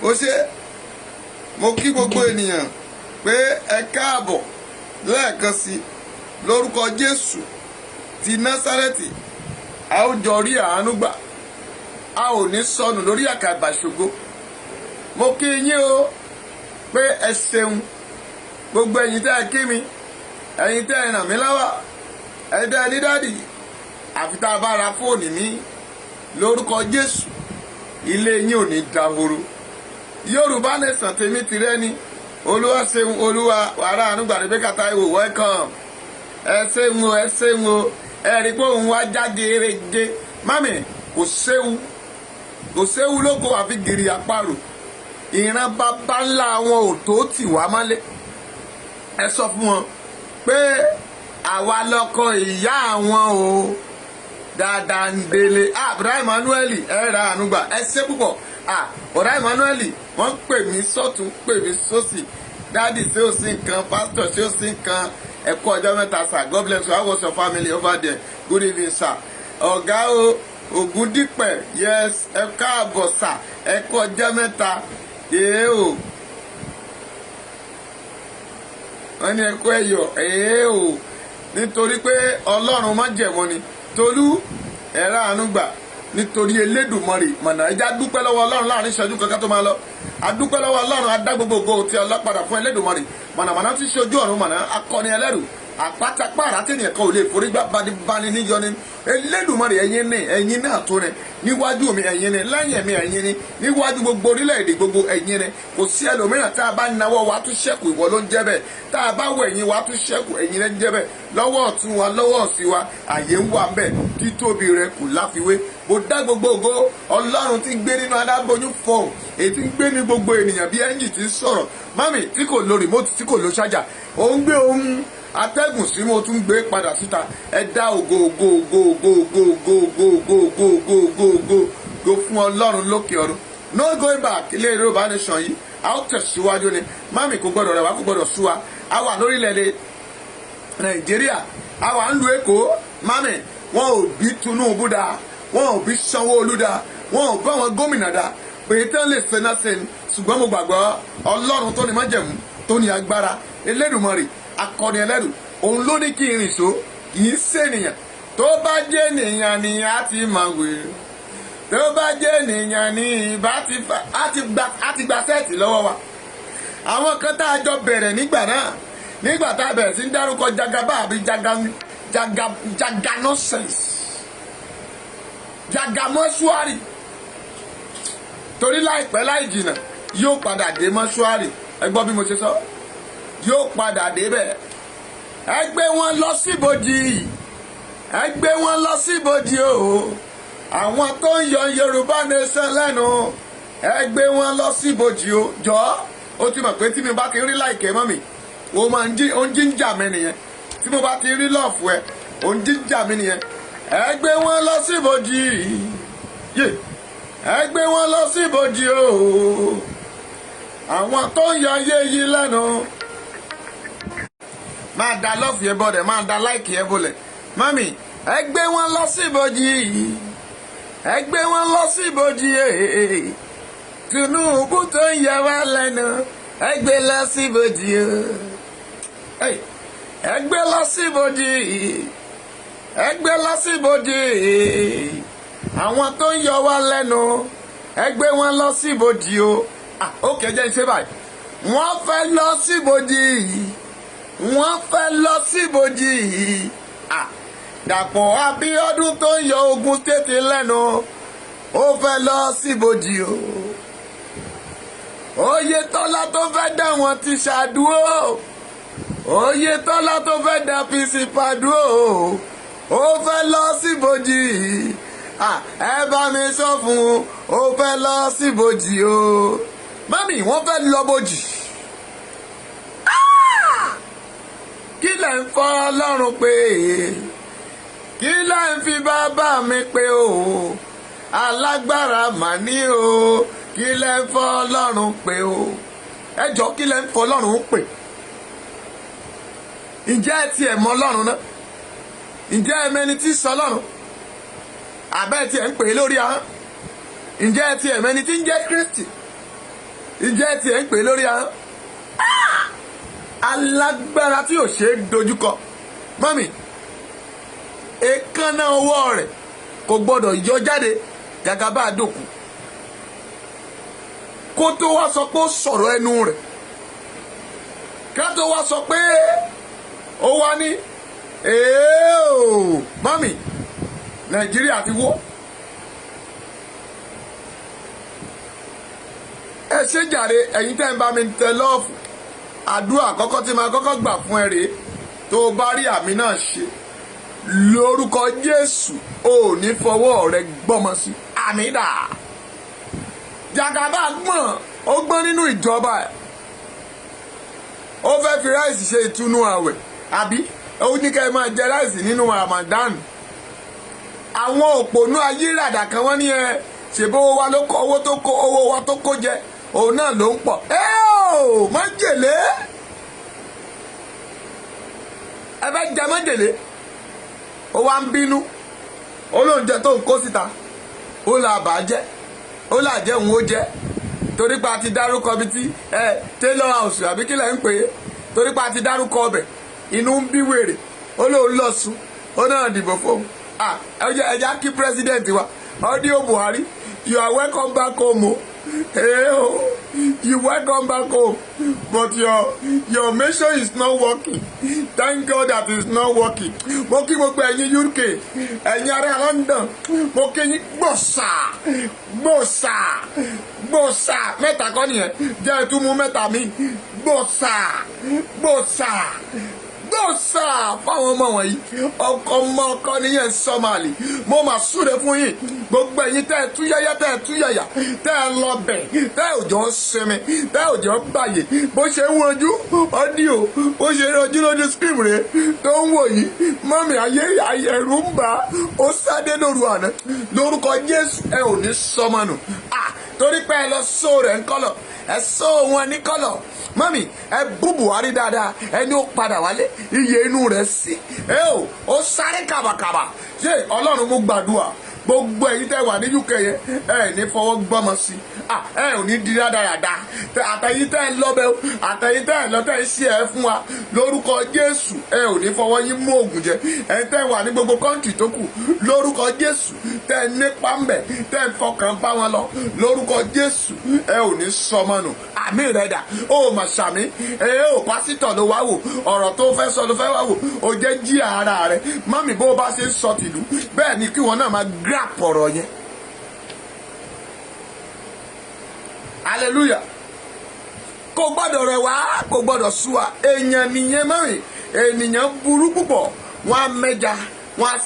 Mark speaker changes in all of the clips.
Speaker 1: ó ṣe mo kí gbogbo ènìyàn pé ẹ káàbọ̀ lẹ́ẹ̀kan sí lórúkọ Jésù ti Násárẹ́tì. A ó jọ rí àánú gbà, a ò ní sọnù lórí àkàbà ṣògo. Mo kí yín o pé ẹ ṣeun gbogbo ẹ̀yin tẹ́ ẹ kí mi, ẹ̀yin tẹ́ ẹ ràn mí lọ́wọ́, ẹ̀yin tẹ́ ẹ ní dádì. Àfi tá a bá ra fóònù ní lórúkọ Jésù, ilé yín ò ní dahoro. Yorùbá nation tèmi tirẹ̀ ni. Olúwa ṣeun, Olúwa wàrà àánú gbà. Rebecca Taiwo welcome. Ẹ ṣeun o, ẹ ṣeun o. Ẹ rí pé òun wá jáde erege. Mami, kò séwu lóko àfi gìrì àparò. Ìran bàbá ńlá wọn ò tó tì wá mọ́lé. Ẹ sọ fún wọn pé àwa lọkọ ìyá àwọn o. Dáadáa ń délé. Bùrá Emmanuel ẹ ra àánú gbà. Ẹ ṣé púpọ̀. Bùrá Emmanuel wọ́n pè mí sọ́tún pè mí sósì. Dáàdì ṣé ó sí nǹkan, pásítọ̀ ṣé ó sí nǹkan. Ẹ kú ọjọ́ mẹ́ta sir. God bless you. How was your family over there? Good evening sir. Ọ̀gá o Ògúndípẹ̀ yes ẹ káàbọ̀ sir. Ẹ kú ọjọ́ mẹ́ta. O wọ́n ní ẹ kú ẹ̀yọ̀ o nítorí pé Ọlọ́run má jẹ̀mọ́ ni. Tolú ẹ̀rọ àánú gbà nítorí Elédùmarè mọ̀nà. Ẹja dúpẹ́ lọ́wọ́ Ọlọ́run láàrin ìṣẹ́jú kankan tó máa lọ. Adúpẹ́ lọ́wọ́ Ọlọ́run adá gbogbo ògo tí ọlọ́padà fún Elédùmarè mọ̀nàmọ́ná tí ṣojú ọ̀run mọ̀nà akọni ẹlẹ́rù àpátápàrà tẹ̀yìn kan ò lè forí gbá bani níjọ ni. Elédùmarè ẹ̀yin náà tó rẹ̀ níwájú mi ẹ̀yin ni lẹ́yìn mi ẹ̀yin ni níwájú gbogbo orílẹ̀-èdè gbogbo ẹ̀yin ni. Kò sí ẹlòmíràn tá a bá nawọ́ wa tún ṣẹ́kù ìwọ ló ń jẹ́ bẹ́ẹ̀. Tá a bá wọ ẹ̀yìn wa tún ṣẹ́kù ẹ̀yin rẹ̀ ń jẹ́ bẹ́ẹ̀. Lọ́wọ́ ọ̀tún wa lọ́wọ́ òsì wa àyè ń wà bẹ́ẹ̀. Títóbi rẹ̀ kò láfiwé. Mo dá gbogbo ògo Ọlọ́run tí gbé nínú adáboyún fọ̀hún èyí tí ń gbé ní gbogbo ènìyàn bí ẹ́ńjì tí ń sọ̀rọ̀. Mami tí kò lo remote tí kò lo ṣájà ó ń gbé ohun atẹ́gùn sí mo tún gbé padà síta. Ẹ dá ògo fún Ọlọ́run lókè ọ̀run. No going back. Ilé Yorùbá nation yìí a ó tẹ̀síwájú ni. Mami kò gbọdọ̀ rẹ̀ wá kò gbọdọ̀ sú wa. A wà lórílẹ̀-èdè Nàìjíríà, a wà ń lu Èkó. Mami wọn ò bí Tinubu dáa, wọn ò bí Sanwó-Olú dáa, wọn ò bá wọn gómìnà dáa pé tán lè ṣe náà ṣe ni. Ṣùgbọ́n mo gbàgbọ́ Ọlọ́run tó ní májẹ̀mú tó ní agbára Elédùmarè akọni ẹlẹ́rù òun ló ní kí n rìn so kì í ṣènìyàn. Tó bá jẹ́ ènìyàn ni a ti máa wèrè, tó bá jẹ́ ènìyàn ni ìbá ti gba sẹ́ẹ̀tì lọ́wọ́ wa. Àwọn kan tá a jọ bẹ̀rẹ̀ nígbà náà nígbà tá a bẹ̀rẹ̀ sí ń dárúkọ jagaba àbí jaga nonsense jaga mọ́ṣúárì torí láìpẹ́ láì jìnnà yóò padà dé mọ́ṣúárì. Ẹ gbọ́ bí mo ṣe sọ yóò padà débẹ̀. Ẹ gbé wọn lọ síbòjì, ẹ gbé wọn lọ síbòjì o. Àwọn tó ń yọ Yorùbá nation lẹ́nu ẹ gbé wọn lọ síbòjì o. Jọ ó ti mọ̀ pé tí mi bá ti rí láìkẹ́ mọ́ mi ó máa ń jíjà mi nìyẹn. Tí mo bá ti rí lọ́ọ̀fù ẹ ó ń jíjà mi nìyẹn. Ẹ gbé wọn lọ síbòjì, ẹ gbé wọn lọ síbòjì o. Àwọn tó ń yọ ayé yìí lẹ́nu máa da lọ́ọ̀fù yẹn bọ̀dẹ̀ máa da láìkì yẹn bolẹ̀. Mami ẹ gbé wọn lọ síbòjì, ẹ gbé wọn lọ síbòjì. Tinubu tó ń yẹ wá lẹ́nu ẹ gbé lọ síbòjì o. Ẹ gbé lọ síbòjì, ẹ gbé lọ síbòjì. Àwọn tó ń yọ wá lẹ́nu ẹ gbé wọn lọ síbòjì o. Ó kẹjẹ ṣe báyìí wọ́n fẹ́ lọ síbòjì, wọ́n fẹ́ lọ síbòjì. Dàpọ̀ Abíọ́dún tó ń yọ Ògùn State lẹ́nu ó fẹ́ lọ síbòjì o. Oyètọ́lá tó fẹ́ dá wọn ti ṣàdúró, Oyètọ́lá tó fẹ́ dá PC pàdúró ó fẹ́ lọ síbòjì. Ẹ bá mi sọ fún un ó fẹ́ lọ síbòjì o. Mami wọ́n fẹ́ lọ bòjì. Kí lẹ̀ ń fọ́ Ọlọ́run pé, kí lẹ̀ ń fi bàbá mi pé o. Alágbára mà ní o, kí lẹ̀ ń fọ́ Ọlọ́run pé o. Ẹ jọ kí lẹ̀ ń fọ́ Ọlọ́run pé. Ǹjẹ́ ẹ tiẹ̀ mọ Ọlọ́run náà? Ǹjẹ́ ẹ mẹni tí sọ Ọlọ́run? Àbẹ́ tiẹ̀ ń pè é lórí ahọ́n. Ǹjẹ́ ẹ tiẹ̀ mẹni tí ń jẹ́ Kristi? ìjẹ́ tiẹ̀ ń pè lórí ahọ́n alágbára tí ò ṣe é dojúkọ mọ́mì èékánná ọwọ́ rẹ̀ kò gbọ́dọ̀ yọ jáde gàgà bá àdókù kó tó wá sọ pé ó sọ̀rọ̀ ẹnu rẹ̀ ká tó wá sọ pé ó wá ní mọ́mì Nàìjíríà ti wó. Ẹ ṣé jàre ẹ̀yin tẹ́ ń bá mi tẹ lọ́ọ̀fù àdúrà àkọ́kọ́ tí màá kọ́kọ́ gbà fún ẹ rèé tó o bá rí àmì náà ṣe lórúkọ Jésù ò ní fọwọ́ rẹ gbọ́mọ sí àmì dà. Jàgàbá gbọ̀n ó gbọ́n nínú ìjọba ẹ̀ ó fẹ́ fi ráìsì ṣe ìtúnú àwẹ̀ àbí ó ní kẹ́ ẹ máa jẹ ráìsì nínú Ramadan. Àwọn òpònú ayírádà kan wọ́n ní ẹ ṣèbó wa ló kọ owó wa tó kó jẹ òun náà ló ń pọ̀ májèlé ẹ fẹ́ jẹ májèlé ó wá ń bínú ó lóun jẹ tó ń kó síta ó là bàjẹ́ ó là jẹ́ òun ó jẹ́ torí pa ti dárúkọ bíi ti Taylor House àbí kílẹ̀ ń pè é torí pa ti dárúkọ ọbẹ̀ inú ń bí wèrè ó lóun lọ sùn ó náà dìbò fóun ẹja kí president wa Audio Buhari you are welcome back home you welcome back home but your mission is not working thank God that it's not working. Mo kí gbogbo ẹ̀yin UK ẹ̀yin ará London mo kí yín gbòòsà mẹ́ta kọ́ nìyẹn jẹ́ ìtumú mẹ́ta mi gbòòsà fáwọn ọmọ wọ̀nyí ọkọ nìyẹn Somali mo mà súre fún yín gbogbo ẹ̀yin tẹ́ ẹ túyáyá tẹ́ ẹ lọ bẹ̀ tẹ́ ẹ òjò sinmi tẹ́ ẹ òjò bàyè bó ṣe ń wojú ọ́díò bó ṣe rojú lójú screen rẹ̀ tó ń wò yìí mọ́mì ayé ẹ̀rù ń bà ó sáde lóru àná lórúkọ Jésù ẹ ò ní sọmọnù torí pé ẹ lọ sọ rẹ̀ ń kọ́lọ̀ ẹ sọ wọn ní kọ́lọ̀ mọ́mì ẹ bú Buhari dáadáa ẹni ó padà wálé iye inú rẹ̀ sí ó sáré kàbàkàbà ṣé Ọlọ́run mú gbàdúrà gbogbo ẹ̀yin tẹ́ wà ní UK yẹn ẹ ní fọwọ́ gbọ́mọ sí ẹ ò ní di dáadáa àtẹ̀yin tẹ́ ẹ lọ́bẹ̀ àtẹ̀yin tẹ́ ẹ lọ́tẹ̀ ẹ ṣe ẹ fún wa lórúkọ Jésù ẹ ò ní fọwọ́ yín mú ògùn jẹ ẹ tẹ́ wà ní gbogbo kọ́ńtì tó kù lórúkọ Jésù tẹ́ ẹ nípa ń bẹ̀ tẹ́ ẹ fọkàn bá wọn lọ lórúkọ Jésù ẹ ò ní sọmọnù àmì rẹ dà ó mà sàmì pásítọ̀ ló wá wò ọ̀rọ̀ tó fẹ́ sọ ló fẹ́ wá wò ó jẹ́ jí ara rẹ mọ́mì bó bá ṣe ń sọ tìlú bẹ́ẹ̀ ni kí wọn náà máa grab ọ̀rọ̀ yẹn. Hallelujah. Kò gbọ́dọ̀ rẹ̀ wá kò gbọ́dọ̀ sú wa èèyàn nìyẹn mọ́rin ènìyàn burú púpọ̀ wọ́n á mẹ́ja wọ́n á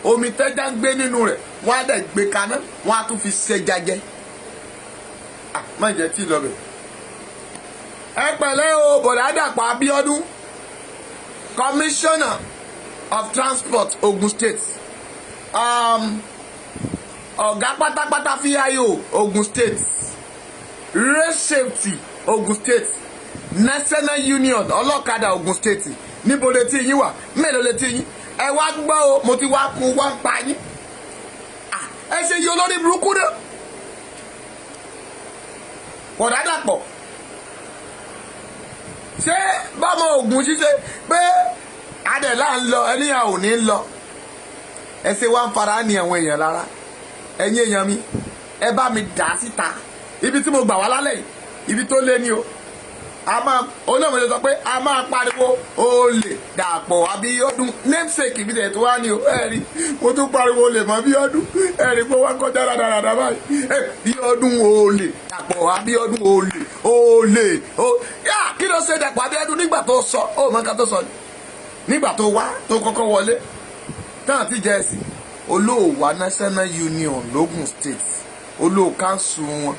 Speaker 1: omi tẹ́já ń gbé nínú rẹ̀ wọ́n á dẹ̀ gbé kaná wọ́n á tún fi ṣẹja jẹ. Má jẹ́ tí lọ bẹ̀. Ẹ pẹ̀lẹ́ o bọ̀dá Dàpọ̀ Abíọ́dún Commissioner of Transport Ogun State. Ọ̀gá pátápátá FIO Ogun State Rail Safety Ogun State National Union ọlọ́kadà Ogun State níbo létí yín wà mélòó létí yín ẹ wá gbọ́ o mo ti wá kún wá pa yín ẹ ṣe yí olórí burúkú náà Bọ̀dá Dàpọ̀ ṣé bámọ Ògùn ṣiṣẹ́ pé adẹ̀lá ń lọ ẹníyàn ò ní lọ ẹ ṣe wá ń fara ní àwọn èèyàn lára ẹ̀yin èèyàn mi ẹ bá mi dà síta ibi tí mo gbà wá lálẹ́ yìí ibi tó lé ní o olóòmọdé sọ pé a máa pariwo olè Dàpọ̀ Abíọ́dún namesake ibi tẹ̀ tó wá ní o ẹ̀rí mo tún pariwo olè mọ́ Abíọ́dún ẹ̀rí pé wọ́n kọjá dáradára báyìí Abíọ́dún olè Dàpọ̀ Abíọ́dún olè kí ló ṣe Dàpọ̀ Abíọ́dún nígbà tó sọ ó mọ nǹkan tó sọ nígbà tó wá tó kọ́kọ́ wọlé tán àti jẹ́sì olóòwà National Union lógùn State olóò council wọn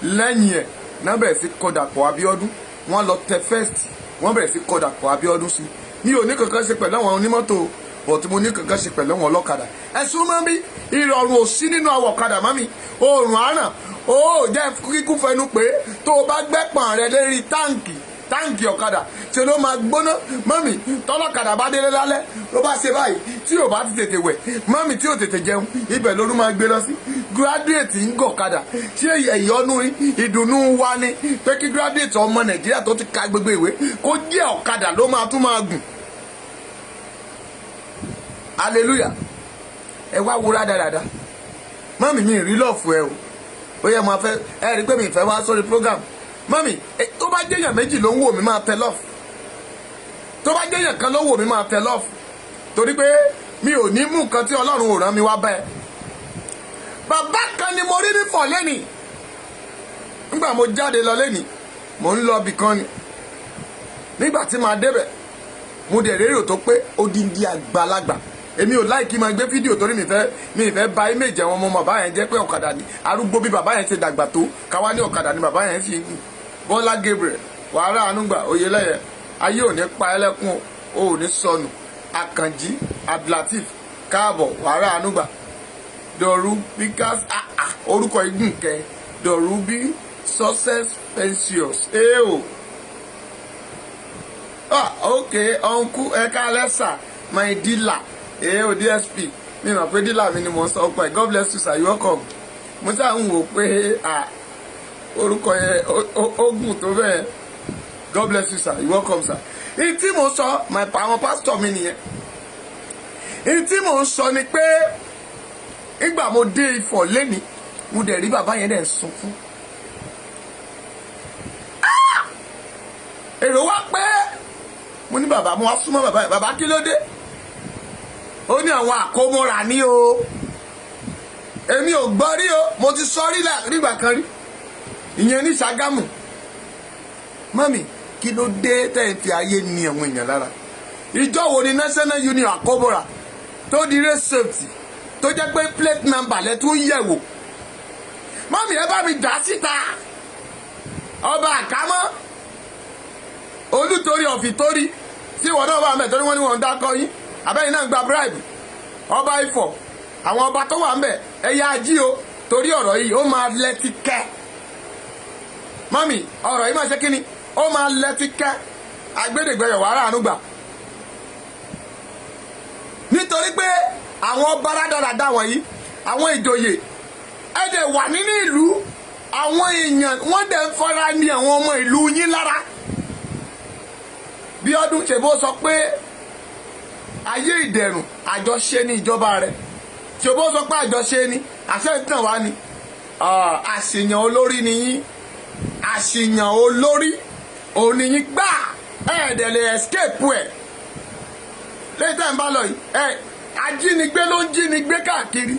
Speaker 1: lẹ́yìn ẹ̀ náà bẹ̀rẹ̀ sí kọ Dàpọ̀ Abíọ́dún wọ́n lọ tẹ first wọ́n bẹ̀rẹ̀ sí kọ Dàpọ̀ Abíọ́dún sí mi ò ní kankan ṣe pẹ̀lú àwọn onímọ́tò but mo ní kankan ṣe pẹ̀lú àwọn ọlọ́kadà ẹ̀sùn mọ́ bí ìrọ̀rùn ò sí nínú àwọ̀ ọ̀kadà mọ́mi oòrùn àràn ó jẹ́ kíkún fẹnu pé tó o bá gbẹ́pọ̀n rẹ lérí táǹkì ọ̀kadà ṣe ló máa gbóná mọ́mì tọ́lọ́kadà bá délé lálẹ́ ló bá ṣe báyìí tí ò bá ti tètè wẹ̀ mọ́mì tí ò tètè jẹun ibẹ̀ lóru máa gbé lọ sí graduate ń gọ̀kadà ṣé ìyọnu ìdùnnú wa ni pé kí graduate ọmọ Nàìjíríà tó ti ka gbogbo ìwé kó jẹ́ ọ̀kadà ló máa tún máa gùn. hallelujah. ẹ wá wúra dáadáa mọ́mì mi rí lọ́ọ̀fù ẹ o ó yẹ máa fẹ́ ẹ rí pé mi ìfẹ́ wá sórí program mọ́mì tó bá jẹ́yàn méjì ló ń wò mí máa tẹ lọ́ọ̀fù tó bá jẹ́yàn kan ló ń wò mí máa tẹ lọ́ọ̀fù torí pé mi ò ní mú nǹkan tí Ọlọ́run ò rán mi wá bẹ́ẹ̀. bàbá kan ni mo rí ní fọ̀ lẹ́nìí nígbà mo jáde lọ lẹ́nìí mo ń lọ ibì kan ni nígbà tí màá débẹ̀ mo dẹ̀ rérò tó pé odindi àgbàlagbà èmi ò láì kí máa gbé fídíò torí mi ìfẹ́ bà image àwọn ọmọ bàbá yẹn jẹ́ pé ọ̀kadà ni arúgbó bí bàbá yẹn ṣe dàgbà tó káwá ní ọ̀kadà ni bàbá yẹn sì ń gùn. Bọ́lá Gabriel wàhálà ànúgbà Oyèlẹ́yẹ ayé ò ní pa ẹlẹ́kùn ò ní sọnù Àkànjí Abdulateef káàbọ̀ wàhálà ànúgbà Dọ̀rú Pikas orúkọ igun kẹ Dọ̀rú bí success pensions ok uncle ẹ̀ka lẹ́sà my dealer o DSP mi mọ̀ pé dílà mi ni mo sọ pé God bless you sir you welcome mo sáà ń wò pé orúkọ yẹn ogun tó bẹ́ẹ̀ God bless you sir you welcome sir. èyí tí mo sọ àwọn pásítọ̀ mi nìyẹn èyí tí mo ń sọ ni pé ìgbà mo dé Ifọ̀ lẹ́ni mo dẹ̀ rí bàbá yẹn dẹ̀ sunkún èrò wá pé mo ní bàbá mo wá súnmọ́ bàbá yẹn bàbá kí ló dé ó ní àwọn àkómọ́ra ní o èmi ò gbọ́ rí o mo ti sọ rí nígbà kan rí ìyẹn ní Ṣàgámù mọ́mì kí ló dé tẹ́yìn fi ayé ní àwọn èèyàn lára ìjọ wo ni National Union àkómọ́ra tó di race safety tó jẹ́ pé plate number lẹ́ tún yẹ̀wò mọ́mì ẹ bá mi dá síta ọba àkámọ́ Olútorí ọ̀fìtórí tí ìwọ náà wà mẹ́ torí wọ́n ní wọ́n ń dákọ́ yín abẹ́yìn náà gba bribe ọba Ifọ̀ àwọn ọba tó wà ń bẹ̀ ẹ̀yà ají o torí ọ̀rọ̀ yìí ó máa lẹ́tí kẹ́ mọ́mì ọ̀rọ̀ yìí máa ṣe kíni ó máa lẹ́tí kẹ́ agbẹ́dẹ̀gbẹ́yọ̀ wàrà ànúgbà nítorí pé àwọn ọba rádaràdà wọ̀nyí àwọn ìjòyè ẹ̀dẹ̀ wà nínú ìlú àwọn èèyàn wọ́n dẹ̀ ń fara ní àwọn ọmọ ìlú yín lára bí ọdún ṣèbó sọ pé ayé ìdẹ̀rùn àjọṣe ní ìjọba rẹ̀ ṣèbó sọ pé àjọṣe ní àṣẹ ìtàn wá ni àṣìyàn olórí ni yín àṣìyàn olórí òní yín gbà ẹ̀ẹ́dẹ̀ lè escape ẹ̀ lẹ́yìn tá à ń bá lọ yìí ajínigbé ló ń jínigbé káàkiri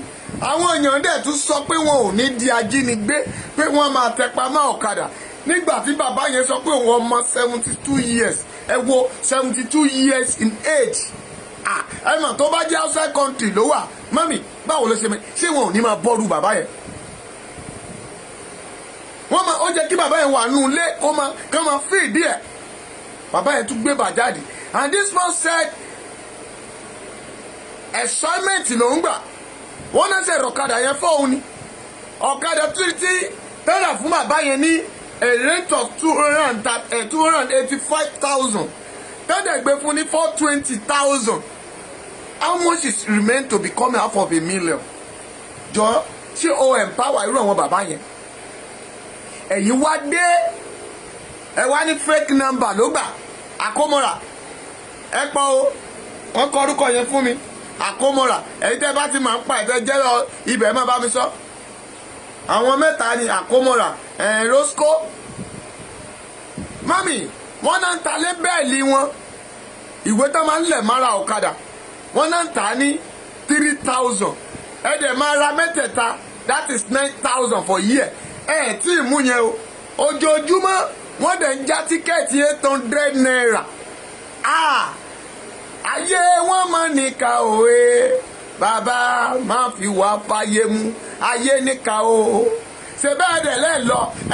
Speaker 1: àwọn èèyàn dẹ̀ tún sọ pé wọn ò ní di ajínigbé pé wọ́n máa tẹpa mọ́ ọ̀kadà nígbà tí bàbá yẹn sọ pé òun ọmọ 72 years ẹ wo 72 years in age ẹ mọ̀ tó bá jẹ́ outside country ló wà mọ́mì báwo ló ṣe mẹ́ ṣé wọn ò ní máa bọ́ọ̀rù bàbá yẹn wọ́n máa ó jẹ́ kí bàbá yẹn wà nù lé kó máa fi ìdí ẹ̀ bàbá yẹn tún gbé bàjáde and this man said assignment ló ń gbà wọ́n náà ṣe ọ̀kadà yẹn fóun ni ọ̀kadà tí tẹ́lẹ̀ fún bàbá yẹn ní a rate of 285,000 tẹ́lẹ̀ gbé fún ní 420,000 how much is remain to be coming out of a million jọ ṣé o empower irú àwọn bàbá yẹn ẹ̀yin wá dé ẹ wá ní fake number ló gbà àkómọ́ra ẹ pọ̀ o wọ́n kọ orúkọ yẹn fún mi àkómọ́ra ẹ̀yin tẹ́ bá ti máa ń pa ẹ̀fẹ́ jẹ́ lọ ibẹ̀ má bá mi sọ àwọn mẹ́ta ni àkómọ́ra Roscoe mami wọ́n náà ń ta lé bẹ́ẹ̀lì wọn ìwé tó máa ń lẹ̀ mára ọ̀kadà wọ́n náà ń tà ní 3,000 ẹ̀dẹ̀ máa ra mẹ́tẹ̀ẹ̀ta that is 9,000 for year tí ì mú yẹn o ojoojúmọ́ wọ́n dẹ̀ ń já tíkẹ́ẹ̀tì 800 naira ayé wọn máa níkà òwe bàbá máa fi wá fáyé mú ayé níkà o ṣe bẹ́ẹ̀ dẹ̀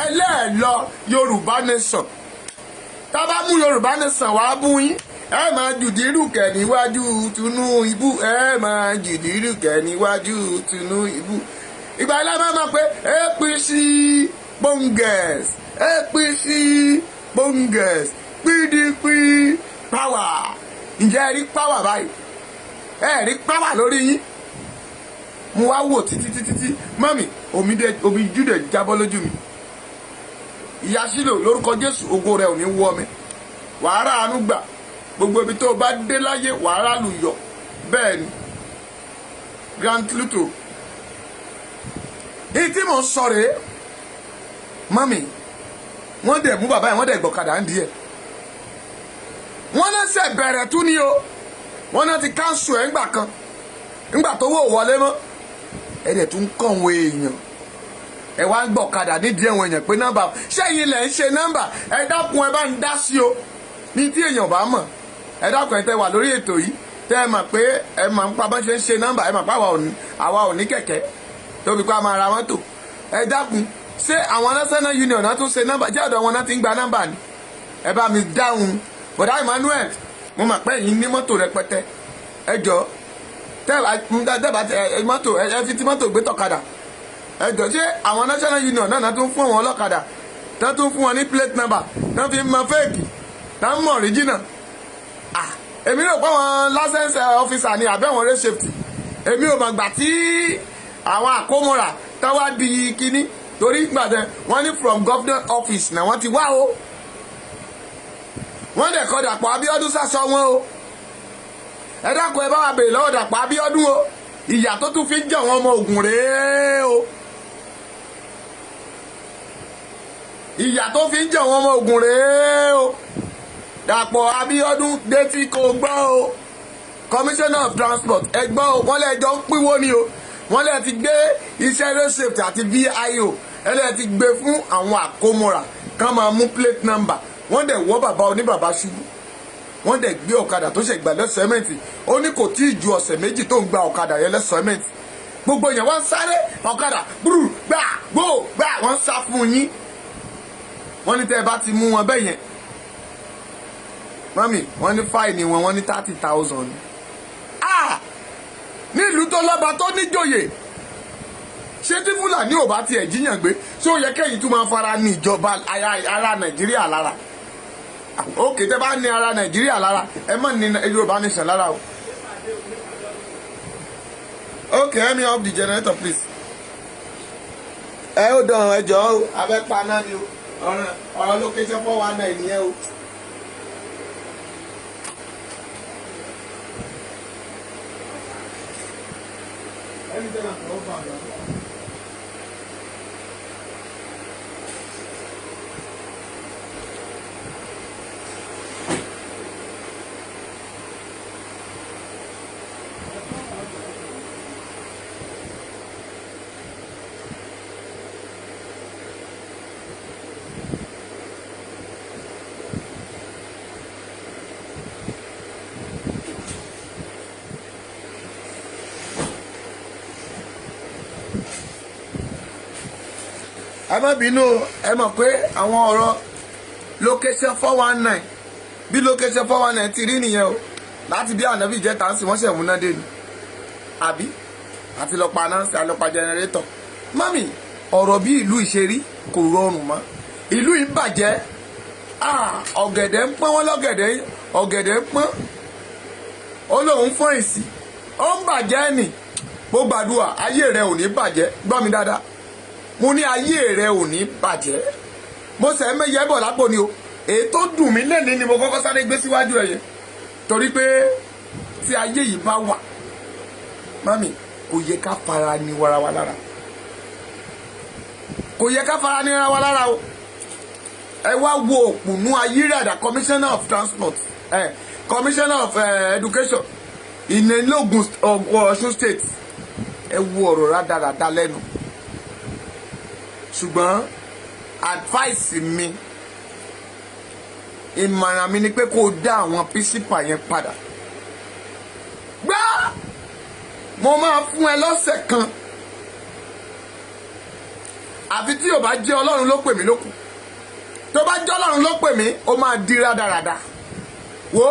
Speaker 1: ẹlẹ́ẹ̀lọ Yorùbá nation tá bá mú Yorùbá nation wá bú yín ẹ máa jùdírùkẹ̀ níwájú Tinubu ẹ máa jùdírùkẹ̀ níwájú Tinubu ìgbà ilé máa pé APC bonges APC bonges PDP power ǹjẹ́ ẹ rí power báyìí ẹ rí power lórí yín mo wá wò títí mọ́mì omi júdẹ̀ jábọ́ lójú mi. ìyá Ṣílò lórúkọ Jésù ògo rẹ ò ní wọ́ mi, wàá rà àánú gbà, gbogbo ibi tó o bá dé láyé wàá rà lùyọ̀. bẹ́ẹ̀ ni Grant Luto èyí tí mo sọ rèé mọ́mì wọ́n dẹ̀ mú bàbá yẹn wọ́n dẹ̀ gbọ̀kadà ń di ẹ̀, wọ́n náà ṣe bẹ̀rẹ̀ tún ní o, wọ́n náà ti káńsù ẹ̀ ńgbà kan ńgbà tó wò wọlé mọ́ ẹ̀ dẹ̀ tún kàn wọ́n èèyàn ẹ̀ wá ń gbọ̀kadà nídìí ẹ̀wọ̀n èèyàn pé nọ́mbà ṣẹ́yìn lẹ̀ ń ṣe nọ́mbà ẹ̀ dákun ẹ̀ bá ń dá sí o ní tí èèyàn bá mọ̀ ẹ̀ dákun ẹ̀ tẹ́ wà lórí ètò yìí tẹ́ ẹ mọ̀ pé ẹ mọ̀ nípa bá ṣe ń ṣe nọ́mbà ẹ mọ̀ pé àwa ò ní kẹ̀kẹ́ tóbi pé a máa ra mọ́tò ẹ dákun ṣé àwọn national union náà tún ṣe nọ́mbà jẹ́ ọ̀dọ̀ wọn náà ti ń gba nọ́mbà ni ẹ bá mi dáhùn bọ̀dá Emmanuel mo mọ̀ pé yìí ní mọ́tò rẹpẹtẹ ẹ jọ tẹ́ẹ̀bà mọ́tò ẹ fi ti mọ́tò gbé tọ̀kadà ẹ jọ ṣé àwọn national union náà tún fún àwọn ọlọ́kadà náà tún fún wọn ní plate number náà fi mọ fẹ́ẹ̀kì náà mọ̀ original èmi rò pé àwọn license officer ni àbẹ́ àwọn road safety èmi ò mọ̀ gbà tí àwọn àkómọ́ra táwa di kínní torí gbàdẹ wọ́n ní from governor office náà wọ́n ti wá o wọ́n dẹ̀ kọ́ Dàpọ̀ Abíọ́dún sásọ wọn o ẹ dákun ẹ bá wa béèrè lọ́wọ́ Dàpọ̀ Abíọ́dún o ìyà tó tún fi ń jẹ àwọn ọmọ Ògùn rèé o ìyà tó fi ń jẹ àwọn ọmọ Ògùn rèé o Dàpọ̀ Abíọ́dún détí kò gbọ́ o commissioner of transport ẹ gbọ́ o wọ́n lẹ́jọ́ ń pínwó ni o wọ́n lẹ́ ti gbé iṣẹ́ road safety àti VIO ẹ lẹ́ ti gbé fún àwọn àkómọ́ra kán máa mú plate number wọ́n dẹ̀ wọ́ bàbá oníbàbá ṣubú wọ́n dẹ̀ gbé ọ̀kadà tó ṣe gbà lẹ́sọ̀ẹ́mẹ̀ntì ó ní kò tí ì ju ọ̀sẹ̀ méjì tó ń gba ọ̀kadà yẹn lẹ́sọ̀ẹ́mẹ̀ntì gbogbo èèyàn wọ́n sáré ọ̀kadà gbúrú gbà gbó gbà wọ́n sá fún yín wọ́n ní tẹ́ ẹ bá ti mú wọn bẹ́ẹ̀ yẹn mọ́mì wọ́n ní fáìní wọn wọ́n ní 30,000 nílùú tó lọ́ba tó níjòyè ṣé tí Fúlàní ò bá tiẹ̀ jíyàn gbé ṣé ó yẹ kẹ́yìn tún máa fara ní ìjọba ara Nàìjíríà lára òkè tẹ́ bá ní ara Nàìjíríà lára ẹ má ní Yorùbá nation lára o. Okay, let me off the generator please. ẹ ó dàn ẹ jọ o abẹ́ paná ni o ọ̀rọ̀ location 419 nìyẹn o. ẹ má bínú ẹ mọ̀ pé àwọn ọ̀rọ̀ location 419 bí location 419 ti rí nìyẹn o láti bí ànábì jẹ́ tàǹsì wọ́n ṣẹ̀ múná dé ni àbí àti lọ pa náà sí àlọ́pàá jẹnẹrétọ̀ mami ọ̀rọ̀ bí ìlú ìṣerí kò rọrùn mọ́ ìlú yìí bàjẹ́ ọ̀gẹ̀dẹ̀ ń pọ́n wọ́n lọ́gẹ̀dẹ̀ ọ̀gẹ̀dẹ̀ ń pọ́n ó lóun fọ́n ìsì ó ń bàjẹ́ nì mo gbàdúrà ayé rẹ ò ní bàjẹ́ gbọ́ mi dáadáa mo ní ayé rẹ ò ní bàjẹ́ mo sẹ́ mẹ́yẹ bọ̀ lápò ni o èyí tó dùn mí lẹ́ni ni mo kọ́kọ́ sáré gbé síwájú ẹ̀ yẹn torí pé tí ayé yìí bá wà mami kò yẹ ká fara ní wara wa lára kò yẹ ká fara ní wara wa lára o ẹ wá wo òpùnú ayírádà commissioner of transport commissioner of education ìnẹlógún Ọ̀ṣun state ẹ wo ọ̀rọ̀ rádaràda lẹ́nu ṣùgbọ́n advice mi ìmọ̀ràn mi ni pé kó o dá àwọn písípà yẹn padà gbá mo máa fún ẹ lọ́sẹ̀ kan àfi tí ò bá jẹ́ Ọlọ́run ló pè mí lókù tó bá jẹ́ Ọlọ́run ló pè mí ó máa di rádaràda wo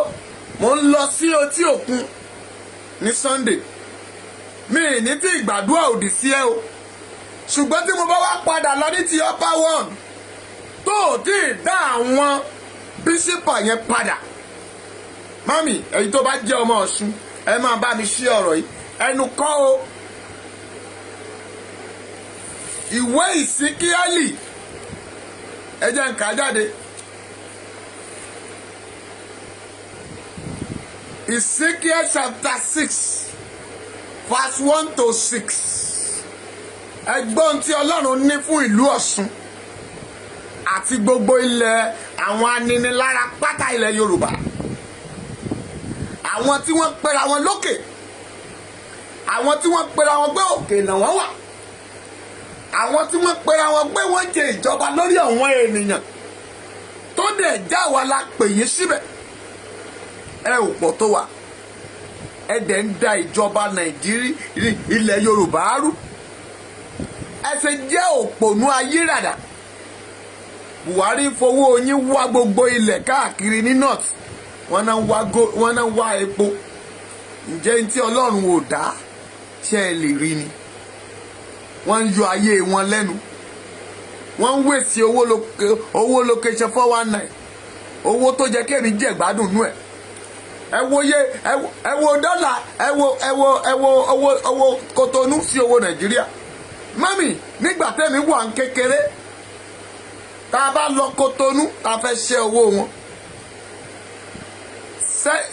Speaker 1: mo ń lọ sí etí òkun ní Sunday mi ní tí ìgbàdúrà òdì sí ẹ o ṣùgbọ́n tí mo bá wá padà lọ ní ti upper one tó ò tí ì dá àwọn bíṣípà yẹn padà mami èyí tó bá jẹ́ ọmọ Ọ̀ṣun ẹ máa bá mi ṣí ọ̀rọ̀ yìí ẹnu kọ́ o ìwé ìsíkíálì ẹ jẹ́ n kà jáde. Ezekiel chapter 6 verse 1 to 6. Ẹgbọ́n tí Ọlọ́run ní fún ìlú Ọ̀ṣun àti gbogbo ilẹ̀ àwọn aninilára pátá ilẹ̀ Yorùbá. Àwọn tí wọ́n pera wọn lókè. Àwọn tí wọ́n pera wọn pé òkè náà wọ́n wà. Àwọn tí wọ́n pera wọn pé wọ́n jẹ ìjọba lórí àwọn ènìyàn. Tó dẹ̀ já wa la pè yín síbẹ̀. Ẹ ò pọ̀ tó wa. Ẹ dẹ̀ ń da ìjọba Nàìjíríà ilẹ̀ Yorùbá rú. Ẹ ṣe jẹ́ òpònú ayírádà. Buhari fowó yín wá gbogbo ilẹ̀ káàkiri ní north. Wọ́n náà wá epo. Ǹjẹ́ ní tí Ọlọ́run ò dá ṣé ẹ lè rí ni? Wọ́n ń yọ ayé wọn lẹ́nu. Wọ́n ń wèsì owó location 419. Owó tó jẹ́ kémi jẹ́ gbádùn nú ẹ̀. Ẹ wo dọ́là, owó Kotonu sí owó Nàìjíríà. Mami, nígbà tẹ́mi wà ń kékeré, tá a bá lọ Kotonu, tá a fẹ́ ṣe owó wọn.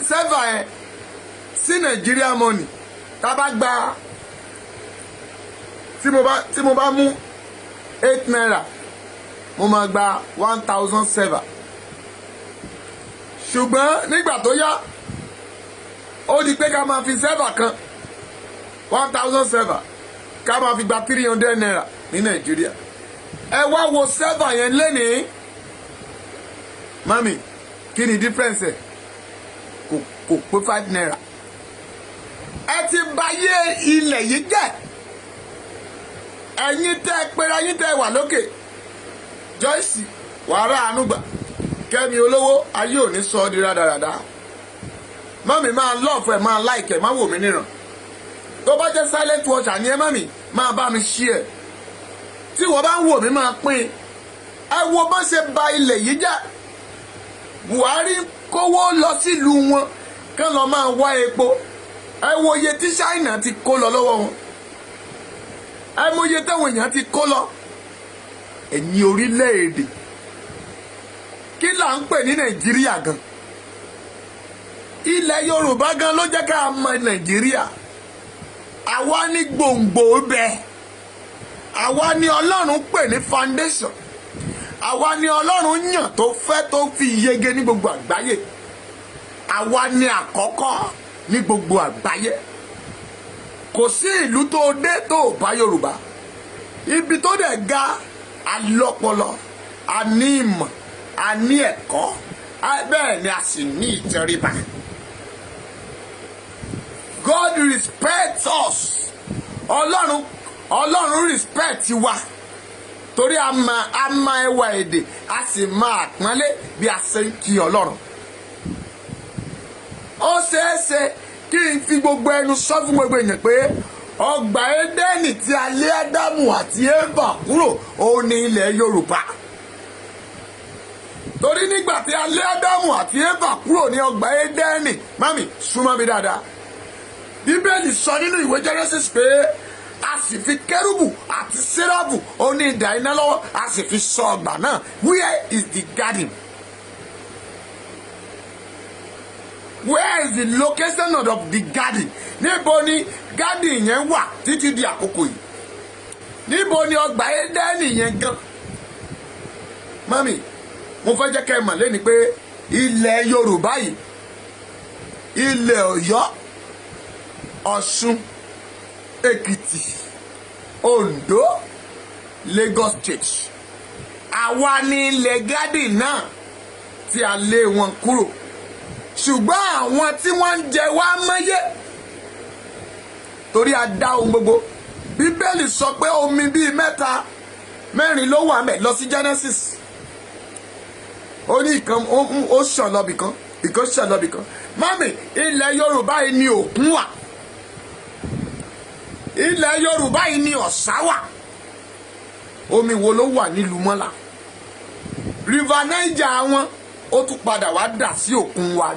Speaker 1: Sẹ́fà ẹ̀ sí Nàìjíríà money, tá a bá gba tí mo bá mú 8 naira, mo máa gba 1000 sẹ́fà. Ṣùgbọ́n nígbà tó yá, ó di pé ká máa fi sẹ́fà kan 1000 sẹ́fà ká máa fi gba 300 naira ní Nàìjíríà. Ẹ wá wo sẹ́fà yẹn lénìí. Mami, kí ni difference ẹ̀? Kò pé 5 naira. Ẹ ti báyé ilẹ̀ yìí jẹ́. Ẹ̀yin tẹ́ pera yín tẹ́ wà lókè. Joyce wàrà ànúgbà. Kẹ́mi olówó ayé ò ní sọ ọ́ di rádaràda. Mami máa lọ́ọ̀fù ẹ̀ máa láìkẹ̀ máa wò mí níran. Tó bá jẹ́ silent watcher ni ẹ mami máa bá mi share. Tí wọ́n bá ń wò mí máa pín. Ẹ wo bá ṣe ba ilẹ̀ yìí jẹ́. Buhari kówó lọ sílùú wọn kán lọ máa wá epo. Ẹ wo iye tí China ti kó lọ lọ́wọ́ wọn. Ẹ mọ iye táwọn èèyàn ti kó lọ. Ẹ̀yin orílẹ̀-èdè. Kí là ń pè ní Nàìjíríà gan? Ilẹ̀ Yorùbá gan ló jẹ́ ká mọ Nàìjíríà. Àwa ní gbòǹgbò bẹ. Àwa ní Ọlọ́run pè ní foundation. Àwa ní Ọlọ́run yàn tó fẹ́ tó fi yege ní gbogbo àgbáyé. Àwa ní àkọ́kọ́ ní gbogbo àgbáyé. Kò sí ìlú tó dé tó bá Yorùbá. Ibi tó dẹ̀ ga alọ́pọlọ, a ní ìmọ̀, a ní ẹ̀kọ́, bẹ́ẹ̀ ni a sì ní ìtẹríba. God respects us. Ọlọ́run respect wa. Torí a máa ẹwà èdè, a sì máa àpọ́nlé bí a ṣe ń kí Ọlọ́run. Ó ṣeéṣe kí n fi gbogbo ẹnu sọ fún gbogbo èèyàn pé ọgbà Édẹ́nì tí a lé Ádámù àti Éfà kúrò òun ní ilẹ̀ Yorùbá. Torí nígbà tí a lé Ádámù àti Éfà kúrò ní ọgbà Édẹ́nì, mami súnmọ́ mi dáadáa. Bíbélì sọ nínú ìwé Genesis pé a sì fi kérúbù àti séráfù ó ní idà iná lọ́wọ́, a sì fi sọ ọgbà náà. Where is the garden? Where is the location of the garden? Níbo ni garden yẹn wà títí di àkókò yìí? Níbo ni ọgbà Édẹ́nì yẹn gan? Mami, mo fẹ́ jẹ́ kẹ́ ẹ mọ̀ lẹ́ni pé ilẹ̀ Yorùbá yìí, ilẹ̀ Ọ̀yọ́, Ọ̀ṣun, Èkìtì, Oǹdó, Lagos State. Àwa ní ilẹ̀ garden náà tí a lé wọn kúrò. Ṣùgbọ́n àwọn tí wọ́n ń jẹ wá mọ́yé torí a dá ohun gbogbo. Bíbélì sọ pé omi bíi mẹ́rin ló wà mẹ́ lọ sí Genesis. Ó ní ìkan ó ṣàn lọ bìkan, ìkan ṣàn lọ bìkan. Mami, ilẹ̀ Yorùbá yìí ni òkun wà. Ilẹ̀ Yorùbá yìí ni ọ̀sà wà. Omi wo ló wà nílùú Mọ́là? River Niger wọn ó tún padà wá dà sí òkun wa.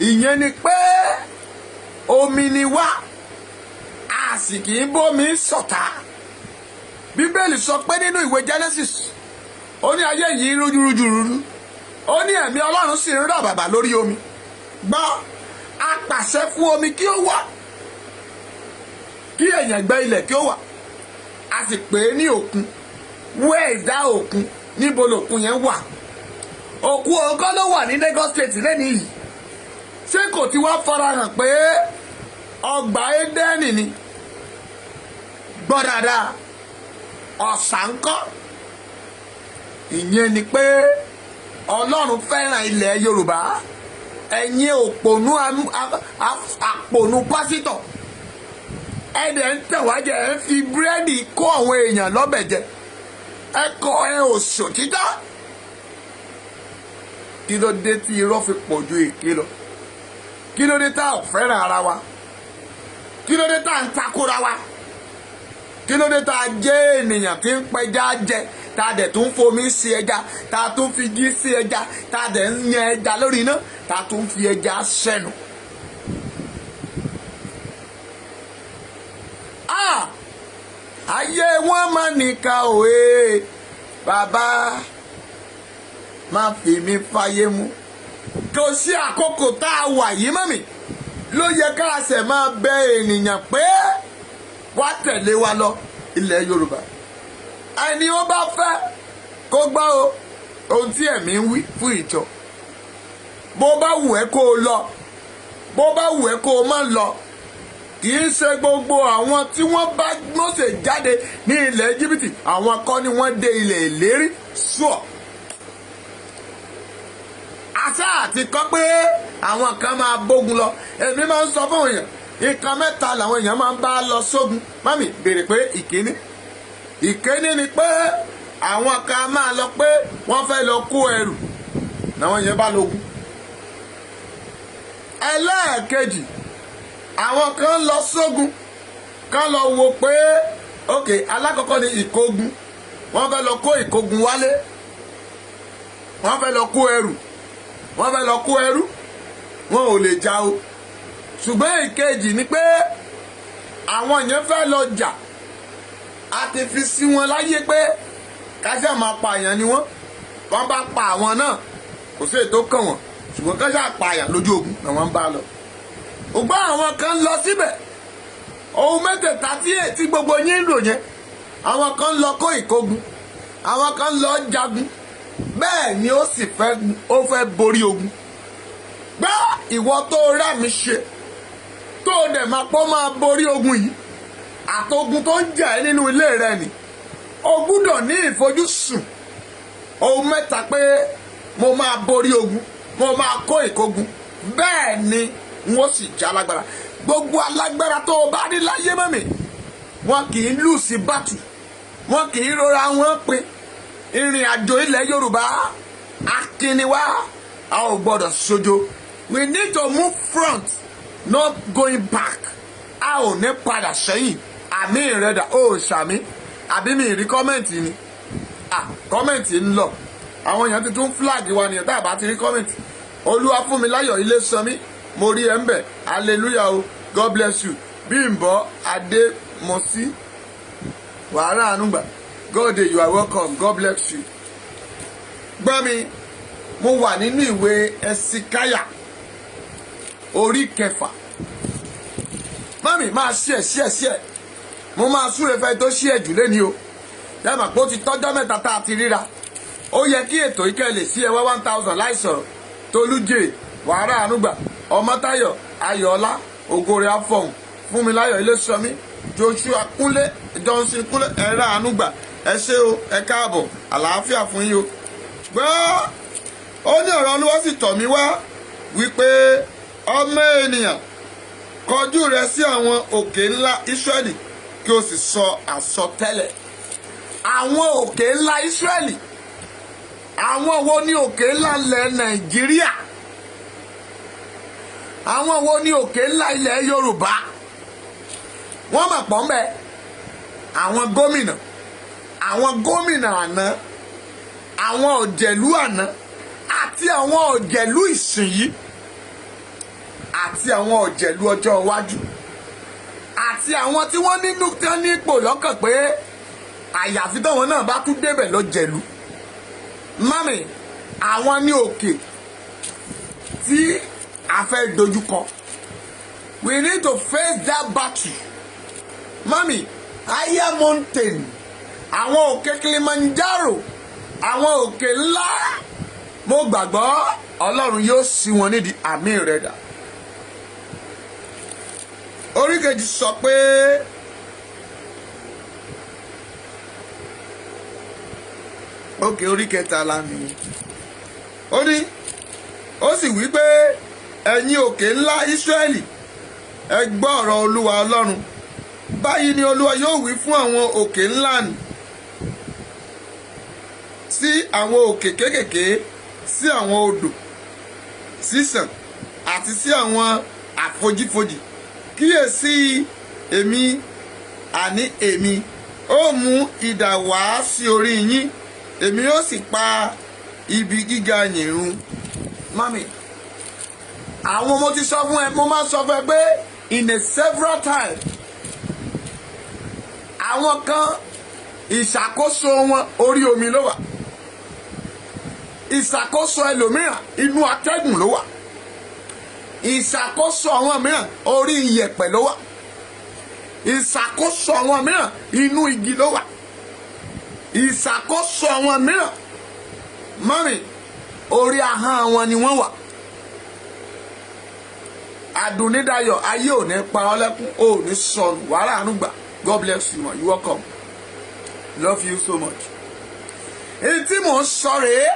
Speaker 1: Ìyẹn ni pé omi ni wá, a sì kì í bómi ṣọ̀tá. Bíbélì sọ pé nínú ìwé Genesis ó ní ayé yìí rújúrújúrú, ó ní ẹ̀mí Ọlọ́run sì ń rà bàbà lórí omi. Gbọ́, a pàṣẹ fún omi kí ó wà, kí èèyàn gbẹ́ ilẹ̀ kí ó wà, a sì pè é ní òkun. Where is that òkun? Níbo lòkun yẹn wà? Òkun ọgọ́ ló wà ní Lagos State lẹ́nìí yìí. Ṣé kò ti wá farahàn pé ọgbà Édẹ́nì ni? Gbọ́ dáadáa, ọ̀sà ń kọ́. Ìyẹn ni pé Ọlọ́run fẹ́ràn ilẹ̀ Yorùbá. Ẹ̀yin òpònú àpònú pásítọ̀, ẹ̀dẹ̀ ń tẹ̀wájẹ, ẹ̀ ń fi búrẹ́dì kó àwọn èèyàn lọ́bẹ̀ jẹ. Ẹ kọ́ ẹ òṣòtítọ́. Kí ló dé tí irọ́ fi pọ̀ ju èké lọ? Kí ló dé tá ò fẹ́ràn ara wa? Kí ló dé tá ń takora wa? Kí ló dé tá a jẹ́ ènìyàn tí ń pẹja jẹ, tá a dẹ̀ tún fomi sí ẹja, tá a tún fi igi sí ẹja, tá a dẹ̀ ń yan ẹja lórí iná, tá a tún fi ẹja sẹ́nu? Ayé wọn máa nìka òwe, bàbá má fi mi fáyé mú. Kò sí àkókò tá a wà yìí mọ́ mi ló yẹ ká ṣe máa bẹ ènìyàn pé wá tẹ̀lé wa lọ ilẹ̀ Yorùbá. Ẹni ó bá fẹ́ kó gbọ́ o ohun tí ẹ̀mí ń wí fún ìjọ. Bó bá wù ẹ́ kó o lọ, bó bá wù ẹ́ kó o má lọ. Kì í ṣe gbogbo àwọn tí wọ́n bá Mósè jáde ní ilẹ̀ Íjíbítì àwọn kọ́ ni wọ́n dé ilẹ̀ ìlérí sùọ́. Àṣà àti kọ́ pé àwọn kan máa bógun lọ. Èmi máa ń sọ fún èèyàn, nǹkan mẹ́ta làwọn èèyàn máa ń bá lọ sógun. Mami béèrè pé ìkíní ni pé àwọn kan máa lọ pé wọ́n fẹ́ lọ kó ẹrù làwọn yẹn bá lógun. Ẹlẹ́ẹ̀kejì, àwọn kan lọ sógun kan lọ wo pé ok, alákọ̀ọ́kọ́ ni ìkógun, wọ́n fẹ́ lọ kó ìkógun wálé, wọ́n fẹ́ lọ kó ẹrù, wọ́n fẹ́ lọ kó ẹrú, wọn ò lè jà o. Ṣùgbọ́n ìkejì ni pé àwọn yẹn fẹ́ lọ jà, a ti fi sí wọn láyé pé káṣá máa pààyàn ni wọ́n bá pa àwọn náà kò sí ètò kàn wọ́n, ṣùgbọ́n káṣá pààyàn lójú ogun náà wọ́n ń bá lọ. Ògbọ́n àwọn kan lọ síbẹ̀, ohun mẹ́tẹ̀ẹ̀ta tí gbogbo yín ń lò yẹn, àwọn kan lọ kó ìkógun, àwọn kan lọ jagun, bẹ́ẹ̀ ni ó sì fẹ́ borí ogun. Gbá ìwọ tó rà mí ṣe tó dẹ̀ máa pọ́ máa borí ogun yìí, àtogun tó ń jà ẹ́ nínú ilé rẹ ni, o gbúdọ̀ ní ìfojúsùn ohun mẹ́ta pé mo máa borí ogun, mo máa kó ìkógun, bẹ́ẹ̀ ni wọ́n sì já lágbára. Gbogbo alágbára tó o bá rí láyé mọ́mì, wọn kì í lù sí bàtù, wọn kì í rora wọn pin. Ìrìn àjò ilẹ̀ Yorùbá akínniwá, a ò gbọ́dọ̀ ṣojo. We need to move front, not going back. A ò ní padà sẹ́yìn. Àmì ìrẹ́dà ó ṣàmì àbí mi rí kọ́mẹ̀ntì ni. Kọ́mẹ̀ntì ń lọ, àwọn èèyàn ti tún flag wa nìyẹn tá a bá ti rí kọ́mẹ̀ntì. Olúwafúnmiláyọ̀ Ilésanmí, mo rí ẹ ń bẹ̀, hallelujah o, God bless you. Bímbọ́ Adémọ́sí, wàhálà ànúgbà, God you are welcome, God bless you. Gbọ́ mi, mo wà nínú ìwé Ẹsikáyà orí 6. Mami máa ṣíẹ̀ mo máa súre fẹ́ tó ṣíẹ̀ jù lẹ́ni o. Dábàá pé ó ti tọ́jọ́ mẹ́ta tá a ti ríra. Ó yẹ kí ètò ìkẹ́ lè sí ẹwà 1000 láìsọ̀rọ̀. Tolújè, wàhálà ànúgbà, Ọmọ́táyọ̀, Ayọ̀ọ́lá, Ògòrè Afọ̀hùn, Fúnmiláyọ̀ Ilésanmí, Joshua Kúnlé, Johnson Kúnlé, ẹ̀rọ ànúgbà. Ẹ ṣé o, ẹ káàbọ̀, àlàáfíà fún yín o. Gbọ́, ó ní ọ̀rọ̀ Olúwa sì tọ̀ mí wá wípé ọmọ ènìyàn, kọjú rẹ sí àwọn òkè ńlá Ísírẹ́lì kí o sì sọ àsọtẹ́lẹ̀. Àwọn òkè ńlá Ísírẹ́lì, àwọn wo ni òkè ńlá ilẹ̀ Nàìjíríà? Àwọn wo ni òkè ńlá ilẹ̀ Yorùbá? Wọ́n mọ̀ pọ̀ mbẹ́. Àwọn gómìnà àná, àwọn òjẹ̀lú àná, àti àwọn òjẹ̀lú ìsinyìí, àti àwọn òjẹ̀lú ọjọ́ iwájú, àti àwọn tí wọ́n nínú tán ní ipò lọ́kàn pé àyàfi táwọn náà bá tún débẹ̀ lọ jẹ̀lú. Mami, àwọn ní òkè tí a fẹ́ dojúkọ. We need to face that battle. Mami, higher mountain, àwọn òkè Kilimanjaro, àwọn òkè ńlá, mo gbàgbọ́ Ọlọ́run yóò ṣí wọn nídìí. Àmì rẹ̀ dà. Orí kejì sọ pé òkè orí kẹta la ní. Ó ní ó sì wí pé ẹ̀yin òkè ńlá Ísírẹ́lì ẹ gbọ́ ọ̀rọ̀ Olúwa Ọlọ́run. Báyìí ni Olúwa yóò wí fún àwọn òkè ńlá nì sí àwọn òkè kéékèèké, sí àwọn odò sísàn àti sí àwọn àfojífojì. Kíyèsí èmi, àní èmi ó mú idà wá sí orí yín, èmi ó sì pa ibi gíga yín run. Mami, àwọn mo ti sọ fún ẹ, mo máa sọ fún ẹ pé in a several times àwọn kan ìṣàkóso wọn orí omi ló wà, ìṣàkóso ẹlòmíràn inú atẹ́gùn ló wà, ìṣàkóso àwọn mìíràn orí iyẹ̀pẹ̀ ló wà, ìṣàkóso àwọn mìíràn inú igi ló wà, ìṣàkóso àwọn mìíràn mọ́mì orí ahọ́n wọn ni wọ́n wà. Àdùnnídayọ̀ ayé ò ní pa ọ́ lẹ́kún, ò ní sọnù, wàhálà àánúgbà. God bless you, man. You welcome. Love you so much. Èyí tí mò ń sọ rèé,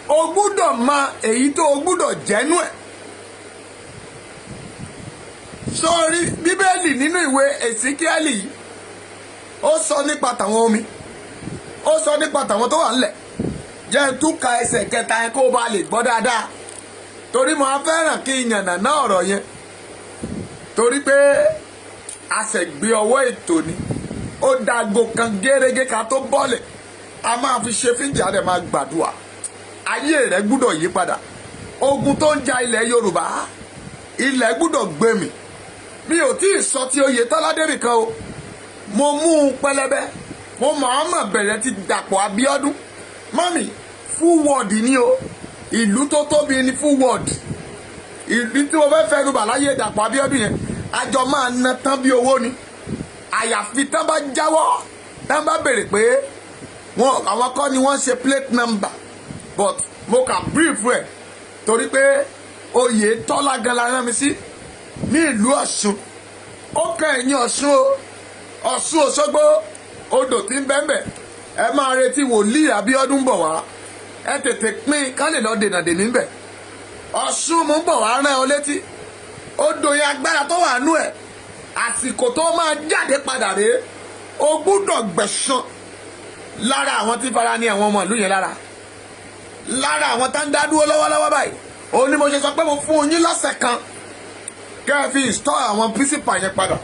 Speaker 1: o gbúdọ̀ mọ èyí tó o gbúdọ̀ jẹ́nu ẹ̀. Sọ́ọ́rí Bíbélì nínú ìwé Èsíkíẹ́lì yìí, ó sọ nípa tàwọn omi, ó sọ nípa tàwọn tó wà ńlẹ̀. Jẹ́ n tún ka ẹsẹ̀ kẹta yẹn kó o bá lè gbọ́ dáadáa, torí mo á fẹ́ràn kí n yànnà náà ọ̀rọ̀ yẹn, torí pé a ṣẹ̀ gbé ọwọ́ ètò ni. Ó dago kan gẹ́rẹ́gẹ́ ká tó bọ́lẹ̀, a máa fi ṣe fíjà rẹ̀ máa gbàdúrà. Ayé rẹ̀ gbúdọ̀ yí padà. Ogun tó ń ja ilẹ̀ Yorùbá, ilẹ̀ gbúdọ̀ gbé mi. Mi ò tí ì sọ ti Oyètọ́lá débì kan o. Mo mú un pẹlẹbẹ, mo mọ̀ọ́mọ̀ bẹ̀rẹ̀ ti Dàpọ̀ Abíọ́dún. Mọ́mì, full word ni o. Ìlú tó tóbi ni full word. Ìlú tí mo fẹ́ fẹ́ rúbà láyé Dàpọ̀ Abíọ́dún yẹn, àjọ máa ná tán bí owó ni. Àyàfi tán bá jáwọ́, tán bá béèrè pé àwọn kọ́ ni wọ́n ṣe plate number, but mo kà brief ẹ̀ torí pé Oyètọ́lá gan la rán mi sí ní ìlú Ọ̀ṣun. Ó kàn ẹ̀yìn Ọ̀ṣun o, Ọ̀ṣun Òṣogbo, odò tí ń bẹ́ẹ̀ bẹ́ẹ̀, ẹ máa retí wòlíì Abíọ́dún bọ̀ wá, ẹ tètè pín ká lè lọ dènà dè níbẹ̀. Ọ̀ṣun mú bọ̀ wá rán ọ létí, odò yẹn agbára tó wà nú ẹ̀, àsìkò tó máa jáde padà rèé. O gbúdọ̀ gbẹ̀san lára àwọn tí fara ní àwọn ọmọ ìlú yẹn lára àwọn tá ń dá dúró lọ́wọ́lọ́wọ́ báyìí. Òun ni mo ṣe sọ pé mo fún yín lọ́sẹ̀ kan kẹ́ ẹ fi install àwọn principal yẹn padà.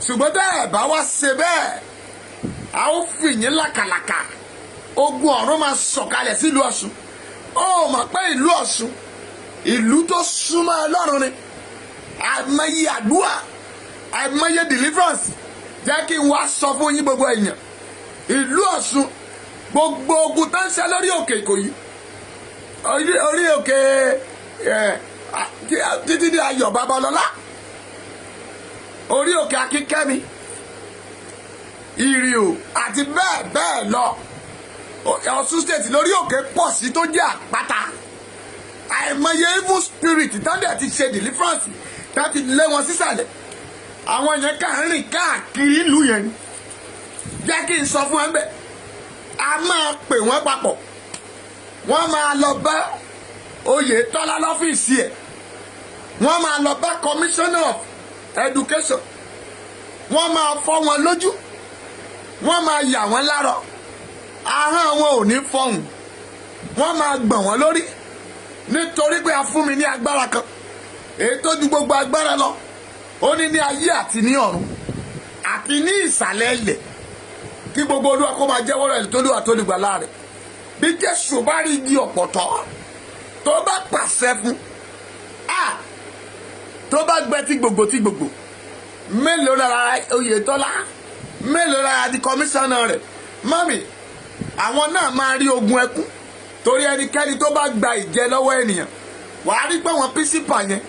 Speaker 1: Ṣùgbọ́n tẹ́ ẹ bá wá ṣe bẹ́ẹ̀, a ó fi yín làkàlàkà. Ogun ọ̀run máa sọ̀kalẹ̀ sílùú Ọ̀ṣun. Ó mọ̀ pé ìlú Ọ̀ṣun, ìlú tó súnmọ́ Ọlọ́run ni. Àìmọye àdúrà, àìmọye deliverance. Jẹ́ kí n wá sọ fún yín gbogbo èèyàn. Ìlú Ọ̀ṣun, gbogbo ogun tó ń ṣe lórí òkè Ìkòyí, orí òkè títí di Ayọ̀ Babalọ́lá, orí òkè Akínkẹ́mi, Ìrìò àti bẹ́ẹ̀ bẹ́ẹ̀ lọ. Ọ̀ṣun state lórí òkè pọ̀ sí tó jẹ́ àpáta. Àìmọye evil spirit tọ́ndẹ̀ ti ṣe deliverance láti lé wọn sísàlẹ̀. Àwọn yẹn kà ń rìn káàkiri ìlú yẹn. Jẹ́ kí n sọ fún ẹ bẹ́ẹ̀, a máa pè wọ́n papọ̀. Wọ́n máa lọ bá Oyètọ́lá lọ́fíìsì ẹ̀. Wọ́n máa lọ bá commissioner of education. Wọ́n máa fọ́ wọn lójú. Wọ́n máa yà wọ́n lárọ. Ahọ́n wọn ò ní fọhùn. Wọ́n máa gbọ̀n wọ́n lórí. Nítorí pé a fún mi ní agbára kan, èyí tó ju gbogbo agbára lọ. Ó ní ní ayé àti ní ọ̀run àti ní ìsàlẹ̀ ilẹ̀. Kí gbogbo Olúwa kó máa jẹ́wọ́ rẹ̀ tó lùwà tó lùgbà láàrẹ̀. Bí Jésù bá rí igi ọ̀pọ̀tọ́ tó bá pàṣẹ fún, tó bá gbẹ tí gbogbo, mélòó lára Oyètọ́lá mélòó lára di kọmíṣánná rẹ̀ mọ́mì àwọn náà máa rí ogun ẹkún torí ẹnikẹ́ni tó bá gba ìjẹ lọ́wọ́ ènìyàn wàá rí pé àwọn písípà yẹn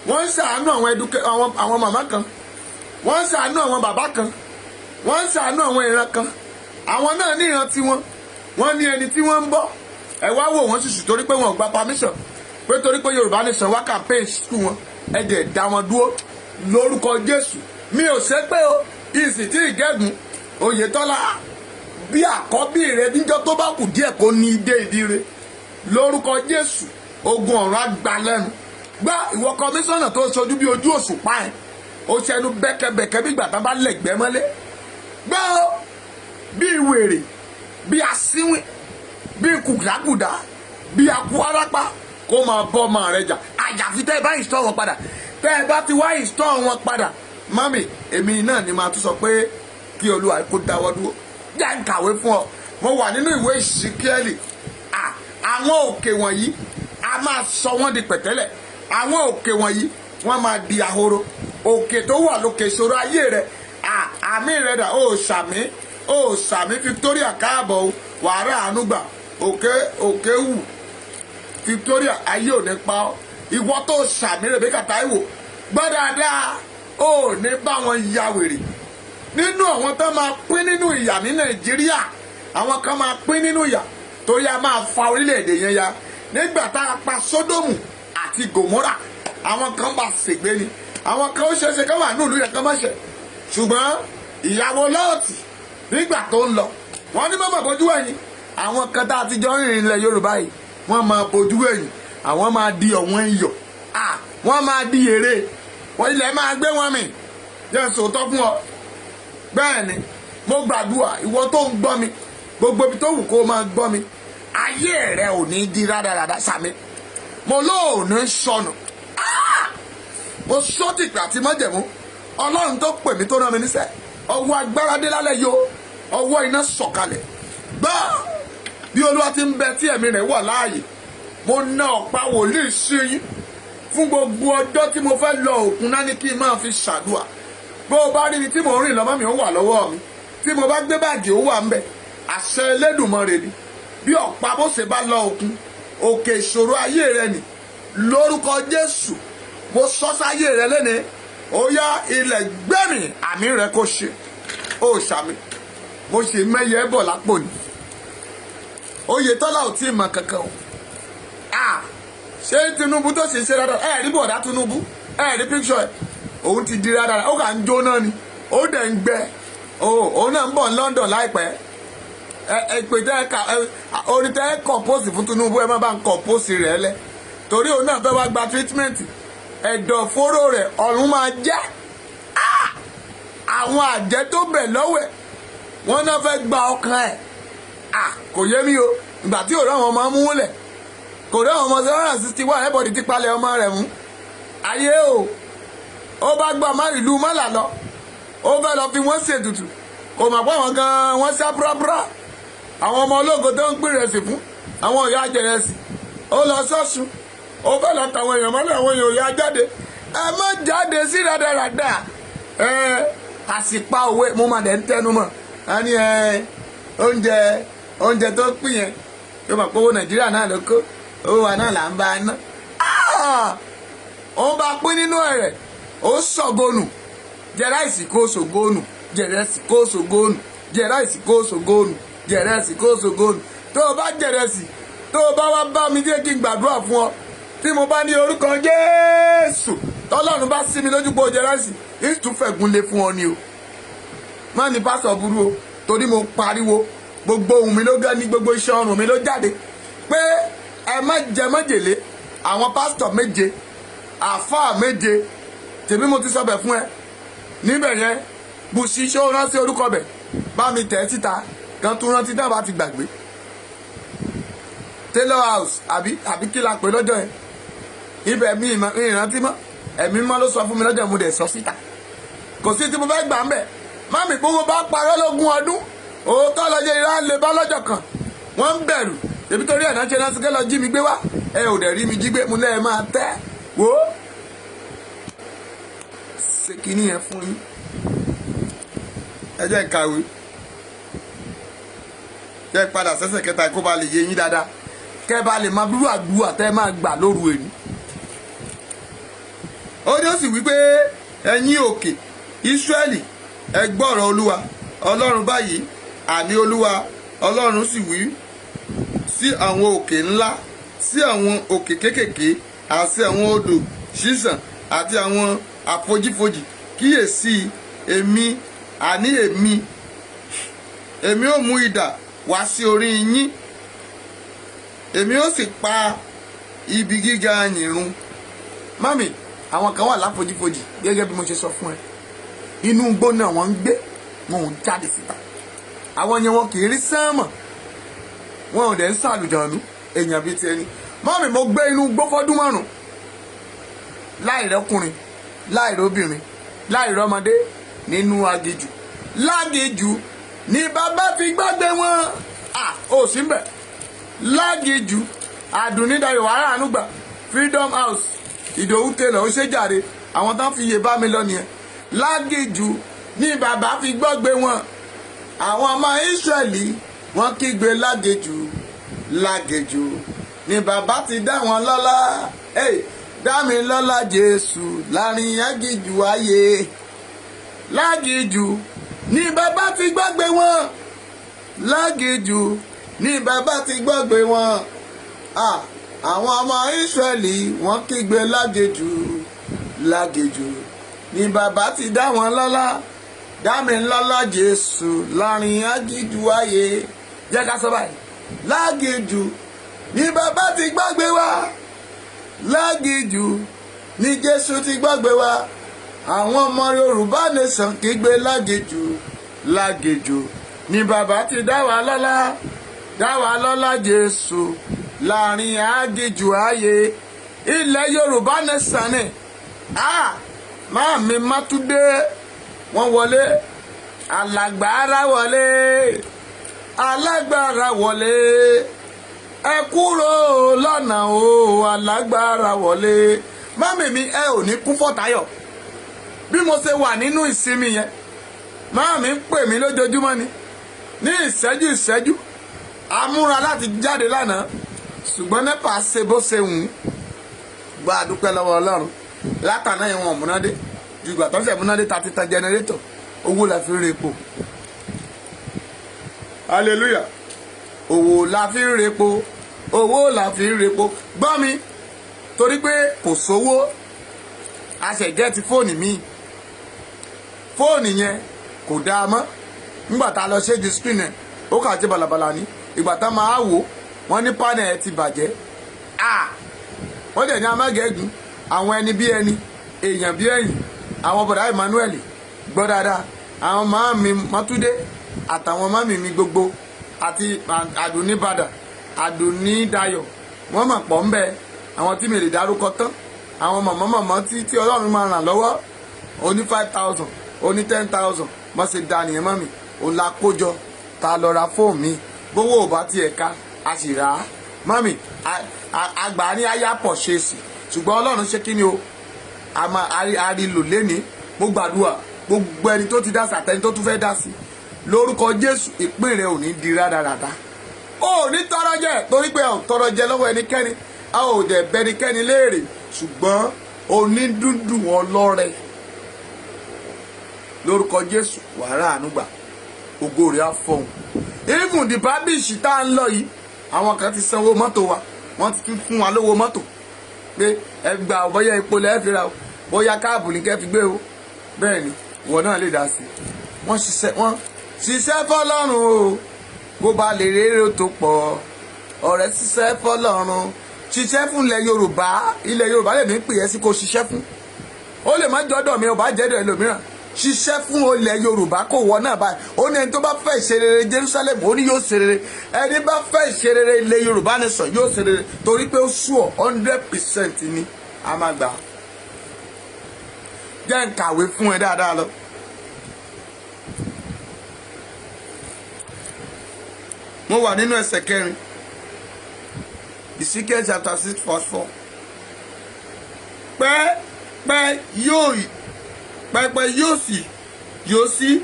Speaker 1: wọ́n ń ṣàánú àwọn màmá kan wọ́n ń ṣàánú àwọn bàbá kan wọ́n ń ṣàánú àwọn ìran kan àwọn náà ní ìran tiwọn wọ́n ní ẹni tí wọ́n ń bọ́ ẹ wá wò wọ́n ṣùṣù torí pé wọn ò gba permission pé torí pé Yorùbá Nation wá campaign school wọn ẹ dẹ̀ dá wọn dúró lórúkọ Jésù mi ò ṣe pé o ìsì tí ìgẹ́gùn Oyètọ́lá bí àkọ́bí rẹ níjọ́ tó bá kù díẹ̀ kó ní idé ìdí rẹ lórúkọ Jésù ogun ọ̀run á gbà lẹ́nu gbá ìwọ kọmíṣánná tó ṣojú bí ojú òṣùpá ẹ̀ ó ṣẹnu bẹ́kẹ́bẹ́kẹ́ bí gbàtà bá lẹ̀gbẹ́ mọ́lé gbá bí wèrè bí asínwín bí kùkàkùdà bí akú arápá kó máa bọ́ ọmọ rẹ jà àjàfi tẹ́ ẹ bá ìṣọ́ wọn padà tẹ́ ẹ bá ti wá ìṣọ́ wọn padà mami èmi náà ni màá tún sọ pé kí Olúwa kó dáwọ́ dúró jẹ́ ń kàwé fún ọ mo wà nínú ìwé Ìsíkíẹ́lì àwọn òkè wọ̀nyí a máa sọ wọ́n di pẹ̀tẹ́lẹ̀ àwọn òkè wọ̀nyí wọ́n máa di ahoro òkè tó wà lókè ìṣòro ayé rẹ àmì rẹ dà ó sàmì Victoria káàbọ̀ wàrà ànúgbà òkè wù Victoria ayé ò ní pa ọ́ ìwọ tó sàmì Rebecca Táíwò gbọ́ dáadáa ó ní bá wọn ya wèrè nínú àwọn tó máa pín nínú ìyà ní Nàìjíríà àwọn kan máa pín nínú ìyà torí a máa fa orílẹ̀-èdè yẹn ya nígbà tá a pa Sódómù àti Gòmórà àwọn kan bá ṣègbé ni àwọn kan ó ṣeéṣe ká wà ní ìlú yẹn kan má ṣe ṣùgbọ́n ìyàwó Lọ́ọ̀tì nígbà tó ń lọ wọ́n ní mọ́mọ́ bójú ẹ̀yìn àwọn kan tá a ti jọ ń rìn ilẹ̀ Yorùbá yìí wọ́n máa bójú ẹ̀yìn àwọn máa di ọ̀wọ́n iyọ̀ wọ́n máa di èrè wọ́n ilẹ̀ máa gbé wọn mì jẹ́ sòótọ́ fún ọ bẹ́ẹ̀ ni mo gbàdúrà ìwọ tó ń gbọ́ mi gbogbo ibi tó wù kó o máa gbọ́ mi ayé rẹ ò ní di rádaràdà sàmì mo lóòní sọnù mo sọ́tìpì àti májẹ̀mú Ọlọ́run tó pè mí tó rán mi níṣẹ́ ọwọ́ agbára dé lálẹ́ yìí ọwọ́ iná sọ̀kalẹ̀ gbọ́ bí Olúwa ti ń bẹ tí ẹ̀mí rẹ̀ wà láàyè mo ná ọ̀pá wòlíì sí yín fún gbogbo ọjọ́ tí mo fẹ́ lọ òkun náà ní kí n máa fi ṣàdúrà bó o bá rí mi tí mo rìn lọ́mọ́ mi ó wà lọ́wọ́ mi tí mo bá gbé báàgì ó wà ń bẹ̀ àṣẹ Elédùmarè ni bí ọ̀pá bó ṣe bá lọ òkun òkè ìṣòro ayé rẹ nì lórúkọ Jésù mo sọ sáyé rẹ lẹ́nìí ó yá ilẹ̀ gbẹ̀mí àmì rẹ kó ṣe ó ṣàmì mo ṣe mẹ́yẹ bọ̀ lápò ni Oyètọ́lá ò tí ì mọ kankan o ṣé Tinubu tó ṣe ṣe dáadáa ẹ rí bọ̀dá Tinubu ẹ rí píkṣọ ẹ òun ti di dáadáa ó kà ń jóná ni ó dẹ̀ ń gbẹ òun náà ń bọ̀ ní London láìpẹ́ pé orin tẹ́ ẹ kọ̀pọ́sì fún Tinubu ẹ má bá ń kọ̀pọ́sì rẹ̀ lẹ̀ torí òun náà fẹ́ wá gba treatment ẹ̀dọ̀fóró rẹ̀ ọ̀run máa jẹ́ àwọn àjẹ́ tó bẹ̀ lọ́wẹ̀ wọ́n náà fẹ́ gba ọkàn ẹ̀ kò yé mi o ìgbà tí òun àwọn ọmọ mú lẹ̀ kò rí àwọn ọmọ 761 everybody ti palẹ̀ ọmọ rẹ̀ mú ayé o ó bá gbọ́ márìlú mọ́là lọ ó fẹ́ lọ fi wọ́n ṣètùtù kò mọ̀ pé àwọn gan-an wọ́n sá búrábúrá àwọn ọmọ ológo tó ń pín rẹsì fún àwọn òyà jẹrẹsì ó lọ sọ́sùn ó fẹ́ lọ tàwọn èèyàn mọ́lẹ̀ àwọn èèyàn òyà jáde ẹ má jáde sí rádaràdà àsìpá òwe mo máa dẹ̀ ń tẹnu mọ́ a ní oúnjẹ tó pín yẹn tó mọ̀ pé owó Nàìjíríà náà ló kó owó wa náà là ń bá a ná ó bá pín nínú ẹ̀rẹ̀ ó sọ̀gọ́nù jẹ̀ráìsì kó sògónù jẹ̀rẹ̀sì kó sògónù jẹ̀ráìsì kó sògónù jẹ̀rẹ̀sì kó sògónù tó o bá jẹ̀rẹ̀sì tó o bá wá bá mi jẹ́ kí n gbàdúrà fún ọ tí mo bá ní orúkọ Jésù tọ́lọ́run bá sí mi lójú pé o jẹ̀rẹ̀sì ìtúfẹ̀gùn lé fún ọ ni o má ní pásọ̀ burú o torí mo pariwo gbogbo ohùn mi ló gán ní gbogbo iṣẹ́ ọrùn mi ló jáde pé ẹ má jẹ májèlé àwọn pásítọ̀ méje àfáà méje tèmi mo ti sọ bẹ̀ fún ẹ níbẹ̀ yẹn Bùsí ṣó rántí orúkọ bẹ̀ bá mi tẹ̀ síta kan tún rántí náà bá ti gbàgbé Taylor House àbí kí la pè lọ́jọ́ yẹn ibẹ̀ mi ìrántí mọ́ ẹ̀mí mọ́ ló sọ fún mi lọ́jọ́ mo dẹ̀ sọ síta kò sí tí mo fẹ́ gbà ń bẹ̀ mami gbogbo bá parọ́ lógún ọdún òótọ́ lọ́jọ́ ìrá lè bá lọ́jọ́ kan wọ́n ń bẹ̀rù èmi torí ẹ̀nà ṣe náà sí kẹ́ lọ jí mi gbé wá ẹ ò dẹ̀ rí mi jí gbé mu lẹ́ẹ̀ máa tẹ́ wò ó ṣe kínní yẹn fún yín ẹ jẹ́ kàwé jẹ́ padà sẹ́sẹ̀ kẹta kó ba lè yé yín dáadáa kẹ́ bá lè máa dúró àdúrà tẹ́ máa gbà lóru èní. ó ní ó sì wí pé ẹ̀yin òkè Ísírẹ́lì ẹ gbọ́rọ̀ Olúwa Ọlọ́run báyìí, àní Olúwa Ọlọ́run sì wí sí àwọn òkè ńlá, sí àwọn òkè kéékèèké, àti àwọn odò ṣíṣàn àti àwọn àfojífojì, kíyèsí èmi ó mú idà wá sí orí yín, èmi ó sì pa ibi gíga yín run. Mami, àwọn kan wà láfojífojì gẹ́gẹ́ bí mo ṣe sọ fún ẹ, inú igbó náà wọ́n ń gbé, wọn ò jáde síta. Àwọn yẹn wọn kì í rí sánmọ̀, wọn ò dẹ̀ ń sàlùjọ̀nù èèyàn bíi ti ẹni. Mami, mo gbé inú igbó fọ́dún 5 láìrọ́kùnrin láìróbìnrin láìrọ́mọdé nínú aginjù. Láginjù ni bàbá fi gbàgbé wọn. Ó sì ń bẹ̀. Láginjù Àdùnnídayọ̀ wàrà ànúgbà Freedom House Ìdòwú Taylor ó ṣe jàre, àwọn tán fi yè bá mi lọ nìyẹn. Láginjù ni bàbá fi gbàgbé wọn. Àwọn ọmọ Ísírẹ́lì wọ́n kígbe láginjù láginjù ni bàbá ti dá wọn lọ́lá. Dá mi lọ́lá Jésù láàrin aginjù ayé. Láginjù ni bàbá ti gbàgbé wọn. Láginjù ni bàbá ti gbàgbé wọn. Àwọn ọmọ Ísírẹ́lì wọ́n kígbe láginjù láginjù ni bàbá ti dá wọn lọ́lá. Dá mi lọ́lá Jésù láàrin aginjù ayé. Jẹ́ ká sọ báyìí. Láginjù ni bàbá ti gbàgbé wa. Láginjù ni Jésù ti gbàgbé wa. Àwọn ọmọ Yorùbá nation kígbe láginjù láginjù ni bàbá ti dá wa lọ́lá. Dá wa lọ́lá Jésù láàrin aginjù ayé. Ilẹ̀ Yorùbá nation ni. Máàmi Mátúndé wọ́n wọlé. Alágbára wọlé. Alágbára wọlé. Ẹ kúrò lọ́nà o, alágbára wọlé. Mami mi, ẹ ò ní kún fọ́tayọ̀. Bí mo ṣe wà nínú ìsinmi yẹn, mami ń pè mí lójoojúmọ́ ni. Ní ìṣẹ́jú amúra láti jáde lánàá, ṣùgbọ́n NEPA ṣe bó ṣe wù ú. Gba àdúpẹ́ lọ́wọ́ Ọlọ́run. Látàná yẹn wọn múnádé, ju ìgbà tó ń ṣe múnádé ta ti tan jẹnẹrétọ̀, owó la fi ń repo. Hallelujah. Owó la fi ń repo, owó la fi ń repo. Gbọ́ mi, torí pé kò sówó, a ṣe gẹ́ẹ̀tì fóònù mi. Fóònù yẹn kò dáa mọ́. Nígbà tá a lọ ṣe screen ẹ̀, ó kà jẹ́ balabala ní. Ìgbà tá máa wò, wọ́n ní panel ẹ̀ ti bàjẹ́. Wọ́n dẹ̀ ní amágẹ́gùn, àwọn ẹni bí ẹni, èèyàn bí ẹ̀yìn, àwọn bọ̀dá Emmanuel gbọ́ dáadáa, àwọn màámi Mátúndé àtàwọn màámi mi gbogbo àti Àdùnnídayọ̀ wọ́n mà pọ̀ ń bẹ, àwọn tí mi lè dárúkọ tán, àwọn mọ̀mọ́ tí Ọlọ́run máa ràn lọ́wọ́, oní 5,000 oní 10,000 mọ́ ṣe da nìyẹn mọ́ mi, òun la kójọ ta lọ ra fóònù mi, gbówó ò bá tiẹ̀ ká a sì rà á. Mọ́mì, àgbà ní àyà pọ̀ ṣe sí, ṣùgbọ́n Ọlọ́run ṣe kí ni o, a rí lò léni. Mo gbàdúrà gbogbo ẹni tó ti dá sí àtẹni tó tún fẹ́ dá sí, lórúkọ Jésù ìpín rẹ ò ní di rádaràda. Ó ní tọrọ jẹ, torí pé ò tọrọ jẹ lọ́wọ́ ẹnikẹ́ni, a ò dẹ̀ bẹnikẹ́ni léèrè, ṣùgbọ́n onídùndùn ọlọ́rẹ lórúkọ Jésù wàrà ànúgbà, ògo rẹ̀ á fọhùn. Even the babish tá ń lọ yìí, àwọn kan ti sanwó mọ́tò wa, wọ́n ti tún fún wa lówó mọ́tò pé ẹ gbà ọ bóyá epo lẹ́ẹ̀ fi ra o, bóyá káàbù ní kẹ́ fi gbé o. Bẹ́ẹ̀ ni ìwọ náà lè dá sí. Wọ́n ṣiṣẹ́ fọ́lọ́run o, bó ba lè rere tó pọ̀. Ọ̀rẹ́ ṣiṣẹ́ fọ́lọ́run, ṣiṣẹ́ fún ilẹ̀ Yorùbá. Ilẹ̀ Yorùbá lè mí pè é sí kó ṣiṣẹ́ fún. Ó lè má jọ́dọ̀ mi, ò bá jẹ́dọ̀ ẹlòmíràn. Ṣiṣẹ́ fún ilẹ̀ Yorùbá kò wọ náà báyìí. Ó ní ẹni tó bá fẹ́ ìṣerere Jerusalem, ó ní yóò ṣerere. Ẹni bá fẹ́ ìṣerere ilẹ̀ Yorùbá nation yóò ṣerere, torí pé ó sùọ̀ 100% ni a máa gbà. Jẹ́ n kàwé fún ẹ dáadáa lọ. Mo wà nínú ẹsẹ̀ 4, Ezekiel chapter 6:4. Pẹ́pẹ́ yóò sí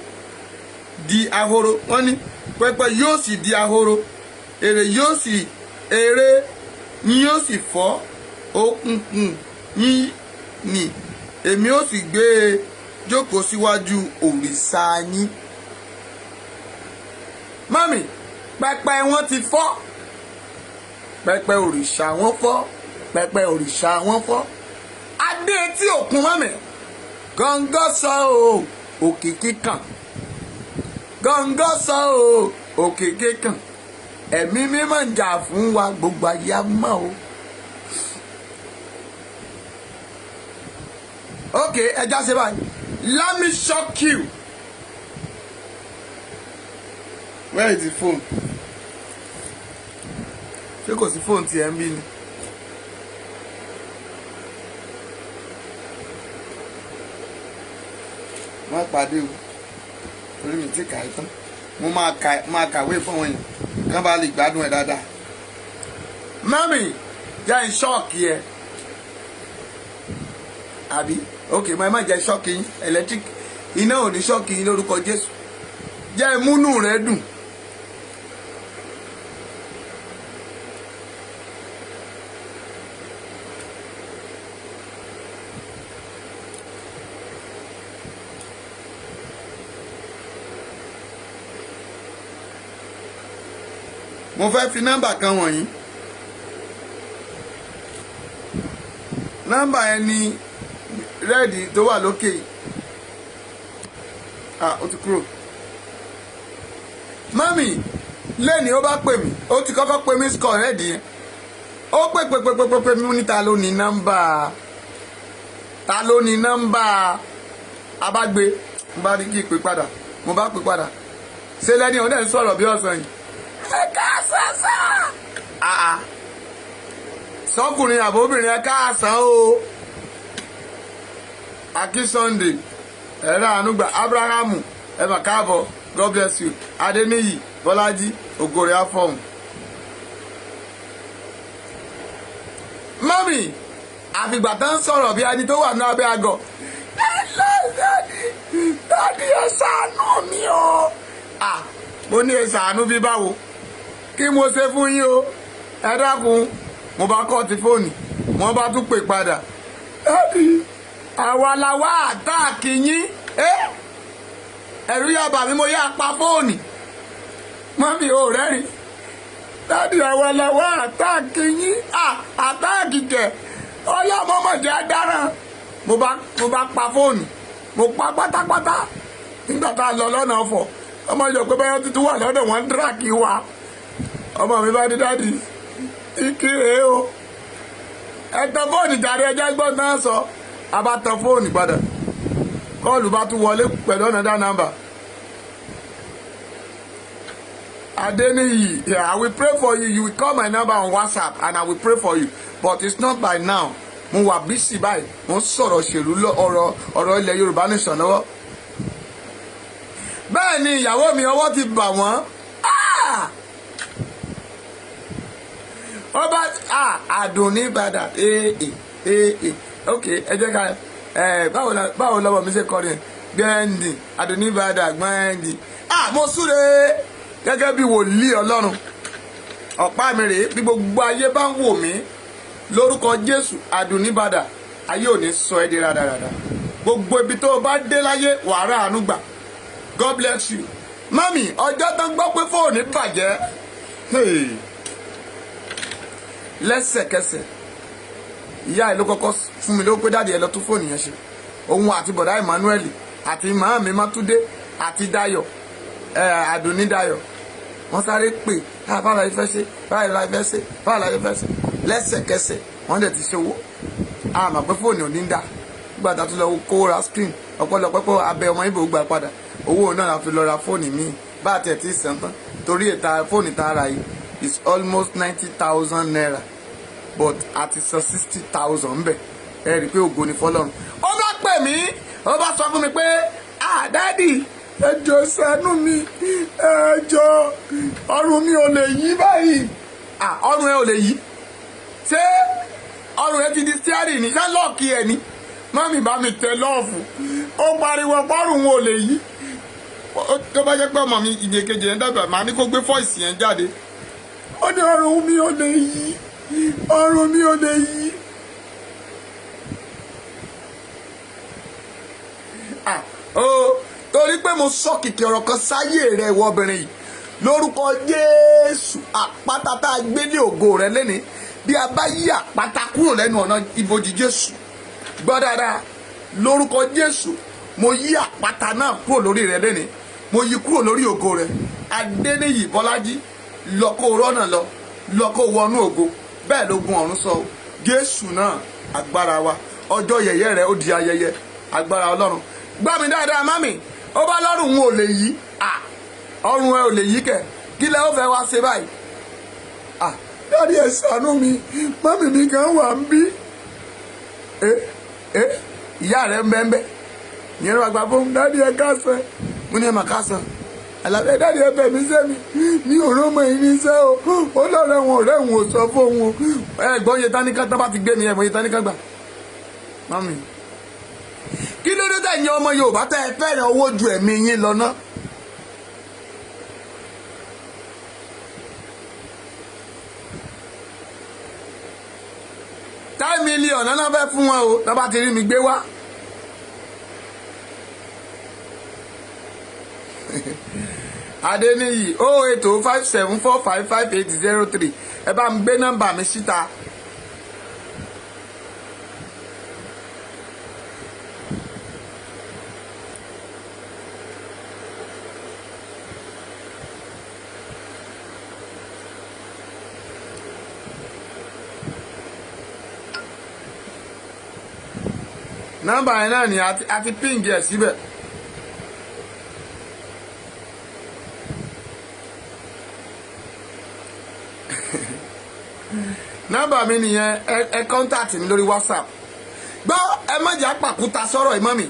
Speaker 1: di ahoro, wọ́n ní pẹpẹ yóò sì di ahoro, èrè yóò sì èrè yín yóò sì fọ́, òkùnkùn yín ni èmi ó sì gbé e jókòó síwájú òrìṣà yín. Mami, pẹpẹ wọn ti fọ́, pẹpẹ òrìṣà wọn fọ́, pẹpẹ òrìṣà wọn fọ́. Adé etí òkun mami, gọ́ngọ́ sọ o òkè kíkàn, gọ́ngọ́ sọ o òkè kíkàn, ẹ̀mí mímọ́ ń jà fún wa, gbogbo ayé á mọ̀ o. Okay, ẹja ṣe báyìí. Let me shock you. Where is the phone? Ṣé kò sí phone tí ẹ ń bí ni? Má pàdé o, torí mi ti kà á tán. Mo máa kàwé fún wọn yẹn, kán bá lè gbádùn ẹ̀ dáadáa. Mami, jẹ́ ń ṣọ́ọ̀kì ẹ. Àbí? Okay, mo ẹ má jẹ́ ṣọ́ọ̀kì yín, electric iná ò ní ṣọ́ọ̀kì yín lórúkọ Jésù. Jẹ́ ìmúnú rẹ dùn. Mo fẹ́ fi nọ́mbà kan wọ̀nyí. Nọ́mbà yẹn ni rẹ́ẹ̀dì tó wà lókè. Ó ti kúrò. Mami, lẹ́ni ó bá pè mí, ó ti kọ́kọ́ pè mí score rẹ́ẹ̀dì yẹn. Ó pè mí ní ta ló ní nọ́mbà. Ta ló ní nọ́mbà. Abágbé, mo bá rí kí pè padà. Mo bá pè padà. Ṣé lẹ́ni ọ̀dẹ́ ń sọ̀rọ̀ bí ọ̀sán yìí? Ẹ káàsán. Sọ́kùnrin àbóbìnrin ẹ káàsán o. Aki Sunday, ẹ̀rọ ànúgbà, Abrahamu, ẹ mà káàbọ̀, God bless you. Adéníyì, Bọ́lájí, ògòrè afọ́hùn. Mọ́mì, àfìgbà tán sọ̀rọ̀ bí ẹni tó wà ní abẹ́ àgọ́. Dádì ẹ ṣàánú mi o. Mo ní ẹ ṣàánú bí báwo? Kí mo ṣe fún yín o? Ẹ dákun, mo bá kọ́ ti fóònù, wọ́n bá tún pè padà. Dádì, àwa la wá àtáàkì yín. Ẹ̀rù yà bà mí, mo yá pa fóònù. Mọ́mí ò rẹ́rìn. Dádì, àwa la wá àtáàkì yín. Àtáàkì kẹ̀, ọlọ́mọmọ jẹ́ dáràn. Mo bá pa fóònù, mo pa pátápátá. Nígbà tá a lọ lọ́nà ọ̀fọ̀, ọmọ ìjọ pé báyọ̀ tuntun wà lọ́dọ̀ wọn ń díràkì wa. Ọmọ mi bá dé dádì, ìkírè o. Ẹ tan fóònù jáde, ẹjẹ́ gbọ́n náà sọ. A bá tan fóònù padà. Kọ́ọ̀lù bá tún wọlé pẹ̀lú another number. Adeniyi, yeah, I will pray for you. You will call my number on WhatsApp and I will pray for you. But it's not by now. Mo wà bísí báyìí. Mo ń sọ̀rọ̀ òṣèlú ọ̀rọ̀ ilẹ̀ Yorùbá nation lọ́wọ́. Bẹ́ẹ̀ ni ìyàwó mi ọwọ́ ti bà wọ́n. Ọba Àdùnní padà. Ok, ẹ jẹ́ ká báwo lọ́wọ́ mi ṣe kọrin gbẹ́ndì Àdùnní padà gbẹ́ndì. Mo súre gẹ́gẹ́ bí wòlíì Ọlọ́run. Ọ̀pá mi rèé bí gbogbo ayé bá ń wò mí lórúkọ Jésù Àdùnní padà ayé ò ní sọ ẹ́ di rádaràda. Gbogbo ibi tó o bá dé láyé wàrà àánú gbà. God bless you. Mami, ọjọ́ tó ń gbọ́ pé fóònù bàjẹ́. Lẹ́sẹ̀kẹsẹ̀ ìyá ẹ̀ ló kọ́kọ́ fún mi ló pé dáàdi ẹ̀ lọ tún fóònù yẹn ṣe. Òun àti bọ̀dá Emmanuel àti màámi Mátúndé àti Dayọ̀ Àdùnní Dayọ̀ wọ́n sáré pè báwo la fẹ́ ṣe báwo la fẹ́ ṣe báwo la fẹ́ ṣe. Lẹ́sẹ̀kẹsẹ̀ wọ́n dẹ̀ ti ṣe owó. Àmọ́ pé fóònù ò ní dà nígbà tá a tún lọ kó ra screen ọ̀pọ̀lọpọ̀ pé abẹ ọmọ Ìbò gbà padà owó náà la fi lọ ra fóònù míì bá a tẹ̀ tí ì sàn tán torí fóònù tá a ra yìí is almost 90,000 naira but àti san 60,000 ń bẹ̀ ẹ rí i pé ògo ni fọlọ́run. Ó bá pè mí ó bá sọ fún mi pé dádì ẹ jọ̀ọ́ ṣàánú mi ẹ jọ̀ọ́ ọrùn mi ò lè yí báyìí. Ọrùn ẹ ò lè yí ṣé ọrùn ẹ ti di steering ní sálọ́ọ̀kì ẹ ní mọ́mì bá mi tẹ lọ́ọ̀fù ó pariwo pọ́rùn ò lè yí tó bá jẹ́ pé ọmọ mi ìdèkejì yẹn dàgbà màá ní kó gbé fọ́ìsì yẹn jáde. Ó ní ọrùn mi ò lè yí, ọrùn mi ò lè yí. Torí pé mo sọ kìkì ọ̀rọ̀ kan sáyé rẹ̀ ìwọ obìnrin yìí lórúkọ Jésù, àpáta tá a gbé ní ògo rẹ̀ lénìí, bí a bá yí àpáta kúrò lẹ́nu ọ̀nà ibojì Jésù, gbọ́ dáadáa, lórúkọ Jésù mo yí àpáta náà kúrò lórí rẹ̀ lénìí, mo yí kúrò lórí ògo rẹ̀. Adéníyì Bọ́lájí, lọ kó rọ́nà lọ kó wọnú ògo, bẹ́ẹ̀ ló gun ọ̀run sọ. Jésù náà agbára wa, ọjọ́ yẹ̀yẹ́ rẹ̀ ó di ayẹyẹ, agbára Ọlọ́run. Gbá mi dáadáa mami, ó bá lọ́rùn wọn ò lè yí, ọrùn ẹ ò lè yí kẹ̀, kí lẹ ó fẹ́ wá ṣe báyìí? Dáàdi ẹ ṣàánú mi, mami mi kan wà ń bí. Ìyá rẹ̀ ń bẹ́ẹ̀ ìyẹn ló wà gbà fún dáàdi ẹ káàsán, mo ní ẹ mà káàsán. Àlàbẹ̀ dáàdi ẹ fẹ́ mi sẹ́mi, mi ò rọ́mọ yìí ní sẹ́ o, ó lọ́rẹ́ wọn ọ̀rẹ́ wọn ò sọ fún wọn. Ẹ̀gbọ́n yẹn táníkà tó bá ti gbé mi ẹ̀mọ́ yẹn táníkà gbà. Mami, kí ló dé tẹ̀yìn ọmọ Yorùbá tẹ́ ẹ fẹ́ràn owó ju ẹ̀mí yín lọ ná? $10 million náà fẹ́ fún wọn o, tó bá ti rí mi gbé wá. Adéníyì 08057455803, ẹ bá ń gbé nọ́mbà mi síta. Nọ́mbà yẹn náà ni àti píǹgì ẹ̀ síbẹ̀. Nọ́mbà mi nìyẹn, ẹ kọ́ńtàtì mi lórí WhatsApp. Gbọ́ ẹ má jà pàkúta sọ̀rọ̀ ìmọ̀ mi.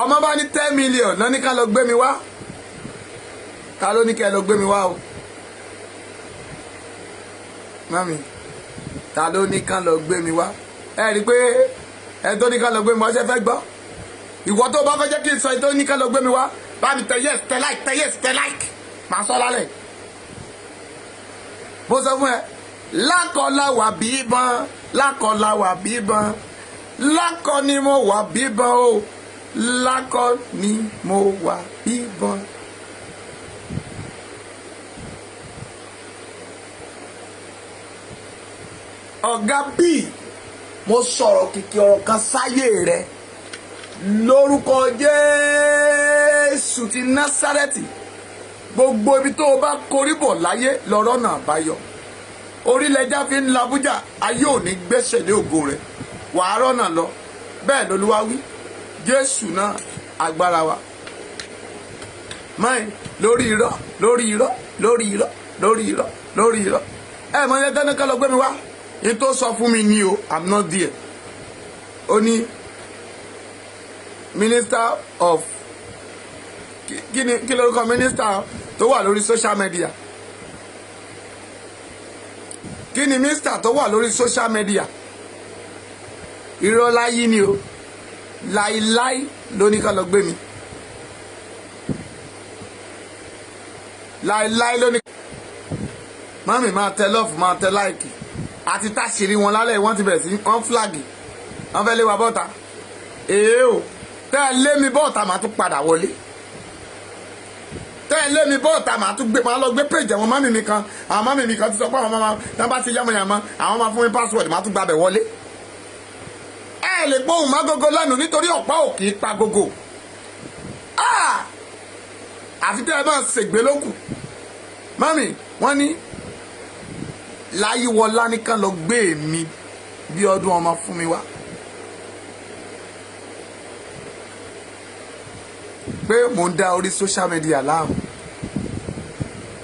Speaker 1: Ọmọ bá ní $10 million náà ní ká lọ gbé mi wá. Ta ló ní ká lọ gbé mi wá o? Mami, ta ló ní ká lọ gbé mi wá? Ẹ rí i pé ẹ tó ní ká lọ gbé mi wá ṣe fẹ́ gbọ́. Ìwọ tó bá fẹ́ jẹ́ kí n sọ ẹ tó ní ká lọ gbé mi wá, bá mi tẹ yes tẹ like tẹ yes tẹ like, màá sọ lálẹ́. Mo sọ fún ẹ, lákọ̀ọ́lá wà bíbọn, lákọ̀ọ́lá wà bíbọn, lákọ̀ ni mo wà bíbọn o, lákọ̀ ni mo wà bíbọn. Ọ̀gá bíi mo sọ̀rọ̀ kìkì ọ̀rọ̀ kan sáyé rẹ lórúkọ Jésù ti Násárẹ́tì. Gbogbo ibi tó o bá korí bọ̀ láyé lọ́rọ̀ náà bá yọ. Orílẹ̀-èdè fi ń labújà, ayé ò ní gbẹ́sẹ̀ lé ògo rẹ̀, wàá rọ́nà lọ. Bẹ́ẹ̀ lolúwa wí, Jésù náà agbára wa. Mọ́ẹ̀ lórí irọ́ lórí irọ́ lórí irọ́ lórí irọ́ lórí irọ́. Ẹ mọ ẹgbẹ́ náà ká lọ gbé mi wá. Yìí tó sọ fún mi ní o, I'm not there. Ó ní minister of kí lórúkọ minister tó wà lórí social media. Kí ni minister tó wà lórí social media? Irọ́ láyé ni o, láíláí ló ní ká lọ gbé mi. Láíláí ló ní. Mami máa tẹ love máa tẹ like. Àti táṣìírí wọn lálẹ́ wọ́n ti bẹ̀rẹ̀ sí wọ́n flag, wọ́n fẹ́ lé wa bọ́ta. O tẹ́ ẹ lé mi bọ́ta màá tún padà wọlé. Tẹ́ ẹ lé mi bọ́ta màá lọ gbé page àwọn mami mi kan. Àwọn mami mi kan ti sọ pé àwọn máa tán bá ti yàmọ̀yàmọ̀ àwọn máa fún mi password màá tún gbabẹ̀ wọlé. Ẹ lè gbóhùn má gógó lẹ́nu nítorí ọ̀pá ò kì í pa gógó. Àfi tẹ́ ẹ bá ṣègbè lókù. Mami wọ́n ní Láyíwọlá nìkan lọ gbé mi bí ọdún ọmọ fún mi wá. Pé mò ń dá orí social media láàmú.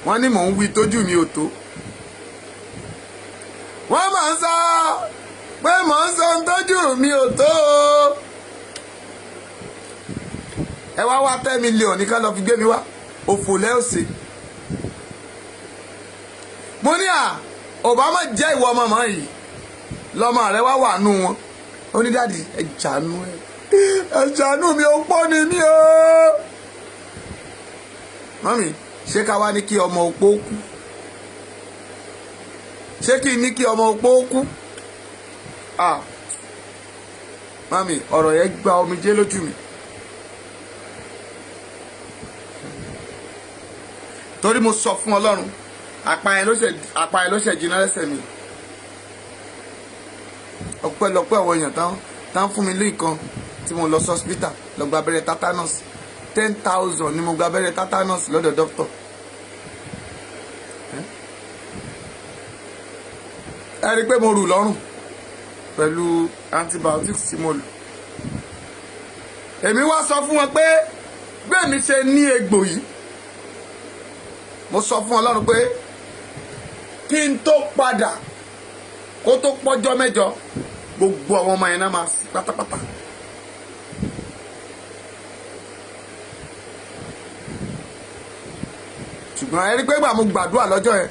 Speaker 1: Wọ́n ní mò ń wí tójú mi ò tó. Wọ́n máa ń sọ pé mò ń sọ tójú mi ò tó. Ẹ wá $10 million nìkan lọ fi gbé mi wá. Òfò lẹ́ òsè. Mo ní Obama jẹ́ ìwọ ọmọ mọ́ yìí lọ́mọ rẹ wá wà nù wọn. Ó ní dáàdì ẹ jàánú mi ó pọ́ ni mí o. mọ́mì ṣé ká wá ní kí ọmọ opó kú? ṣé kí ní kí ọmọ opó kú? mọ́mì ọ̀rọ̀ yẹn gba omijé lójú mi. torí mo sọ fún Ọlọ́run àpá yẹn ló ṣe jiná lẹ́sẹ̀ mi. ọpẹ́lọpẹ́ àwọn èèyàn tán fún mi lẹ́ẹ̀kan tí mo lọ sí hospital lọ gba abẹ́rẹ́ tetanus 10,000 ni mo gba abẹ́rẹ́ tetanus lọ́dọ̀ dókítà. ẹ rí i pé mo rù lọ́rùn pẹ̀lú antibiotics tí mo lò. èmi wá sọ fún wọn pé bẹ́ẹ̀ mi ṣe ní egbò yìí, mo sọ fún Ọlọ́run pé kí n tó padà kó tó pọ́jọ́ mẹ́jọ gbogbo àwọn ọmọ yẹn náà máa sí pátápátá. ṣùgbọ́n ẹ rí pé gbà mo gbàdúrà lọ́jọ́ yẹn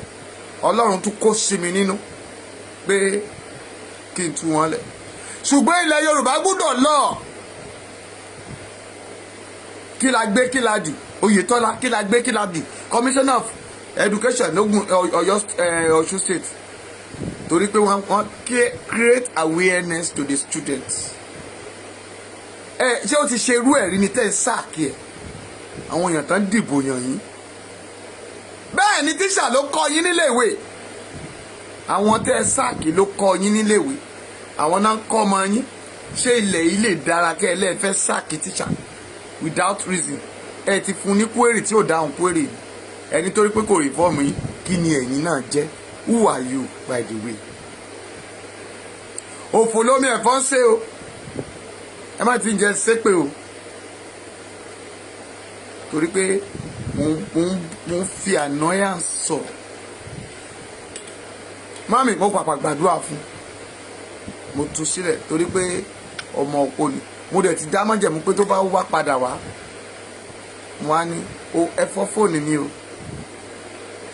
Speaker 1: Ọlọ́run tún kó sí mi nínú pé kí n tú wọn lẹ̀. ṣùgbọ́n ilẹ̀ Yorùbá gbọ́dọ̀ lọ. kí la gbé kí la jù? Oyètọ́lá kí la gbé kí la jù? Commissioner of Education lógún Ọ̀ṣun State, torí pé wọ́n create awareness to the students. ṣé ó ti ṣe irú ẹ̀ rí ni tẹ́ ẹ sáàkì ẹ̀ àwọn èèyàn tán dìbò yàn yín? bẹ́ẹ̀ ni tíṣà ló kọ́ yín níléèwé, àwọn tẹ́ ẹ sáàkì ló kọ́ yín níléèwé, àwọn náà ń kọ́ ọmọ yín. ṣé ilẹ̀ yìí lè dára kẹ́ ẹ lẹ́ẹ̀fẹ́ sáàkì tíṣà without reason? ẹ ti fún ní query tí ò dáhùn query ẹni torí pé kò reform yín. kí ni ẹ̀yin náà jẹ́? Who are you by the way? òfò lómi ẹ̀fọ́ ń ṣe o, ẹ má ti ń jẹ ṣépè o, torí pé mo ń fi annoyance sọ̀rọ̀. mami mo pàpà gbàdúrà fún, mo tú sílẹ̀ torí pé ọmọ òpó ni. mo dẹ̀ ti dá májẹ̀mú pé tó bá wá padà wá mo á ní ẹ fọ́ fóònù mi o.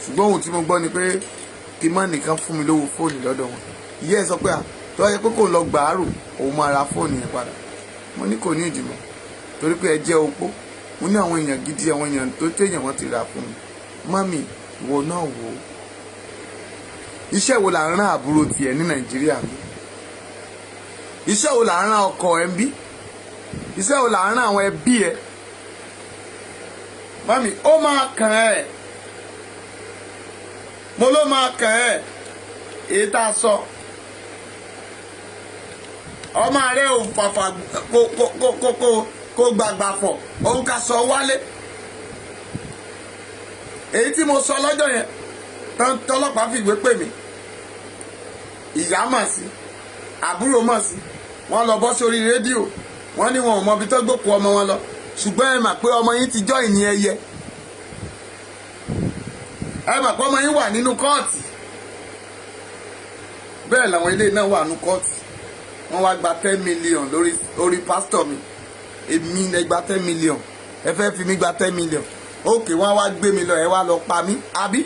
Speaker 1: ṣùgbọ́n ohun tí mo gbọ́ ni pé kí má nìkan fún mi lówó fóònù lọ́dọ̀ wọn. ìyá ẹ sọ pé tó yẹ pé kò lọ gbàárò òun máa ra fóònù yẹn padà. mo ní kò ní ìdìmọ̀ torí pé ẹ jẹ́ opó. mo ní àwọn èèyàn gidi, àwọn èèyàn tó téèyàn wọn ti rà fún mi. mami ìwọ náà wò ó, iṣẹ́ wo là ń rán àbúrò tiẹ̀ ní Nàìjíríà mi? iṣẹ́ wo là ń rán ọkọ ẹ ń bí? iṣẹ́ wo là ń rán àwọn ẹbí ẹ? mami ó máa kàn ẹ́, mo ló máa kàn ẹ́. èyí tá a sọ ọmọ rẹ ò fàfà kó gbàgbà fọ̀ òun ká sọ wálé. èyí tí mo sọ lọ́jọ́ yẹn tọ́lọ́pàá fìgbé pè mí, ìyá mọ̀ sí, àbúrò mọ̀ sí, wọ́n lọ bọ́ sórí rédíò, wọ́n ní wọn ò mọ ibi tó gbòkú ọmọ wọn lọ, ṣùgbọ́n ẹ mà pé ọmọ yín ti jọ́ ìní ẹyẹ, ẹ mà pé ọmọ yín wà nínú kóòtù. bẹ́ẹ̀ làwọn ilé náà wà nínú kóòtù. wọ́n wá gba 10 million lórí pásítọ̀ mi. èmi lẹ gba 10 million, ẹ fẹ́ fi mí gba 10 million. ókè wọ́n wá gbé mi lọ, ẹ wá lọ pa mí àbí?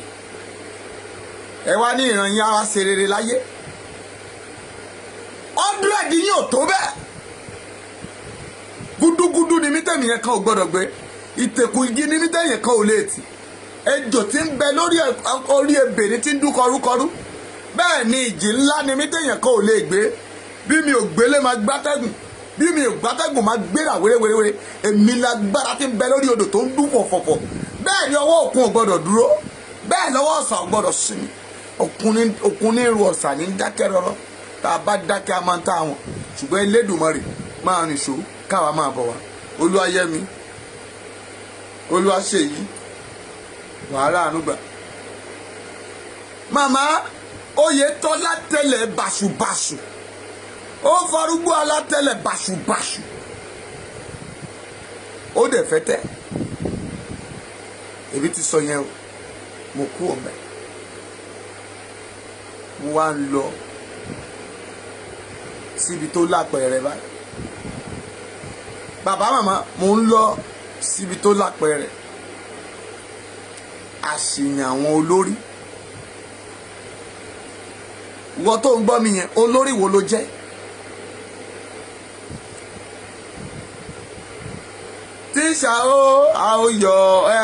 Speaker 1: ẹ wá ní ìran yín á wá ṣe rere láyé. 100 yín ò tó bẹ́ẹ̀. gúdúgúdú ni mí tẹ̀mí yẹn kan ò gbọ́dọ̀ gbé, ìtẹ̀kùn igi ni mí tẹ̀yìn kan ò lè tì, ejò tí ń bẹ lórí orí ebè ni tí ń dún kọrúkọrú, bẹ́ẹ̀ ni ìjì ńlá ni mí tẹ̀yìn kan ò lè gbé. bí mi ò gbélé máa gbátẹ́gùn, bí mi ò gbátẹ́gùn máa gbéra wéréwéré. èmi lágbára tí ń bẹ lórí odò tó ń dún fọ̀fọ̀fọ̀. bẹ́ẹ̀ ni ọwọ́ òkun ò gbọ́dọ̀ dúró, bẹ́ẹ̀ lọ́wọ́ ọ̀sà ò gbọ́dọ̀ sinmi. òkun ní irú ọ̀sà ní dákẹ́ rọ́rọ́, tá a bá dákẹ́ a máa ń tá àwọn. ṣùgbọ́n Elédùmarè máa rìn ṣó káwa máa bọ̀ wá. Olúwayẹmí, Olúwaṣèyí, wàhálà ànúgbà. màmá Oyètọ́lá tẹ̀lẹ̀ bàṣubàṣu, ó farúgbó alátẹ̀lẹ̀ bàṣubàṣu, ó dẹ̀ fẹ́ tẹ̀. èmi ti sọ yẹn o, mo kú ọ̀mẹ́, mo wá ń lọ síbi tó lápẹẹrẹ báyìí. bàbá màmá mo ń lọ síbi tó lápẹẹrẹ. àṣìyàn àwọn olórí, wọ́n tó ń gbọ́ mi yẹn, olórí wo ló jẹ́? tíṣà ó àóyọ ẹ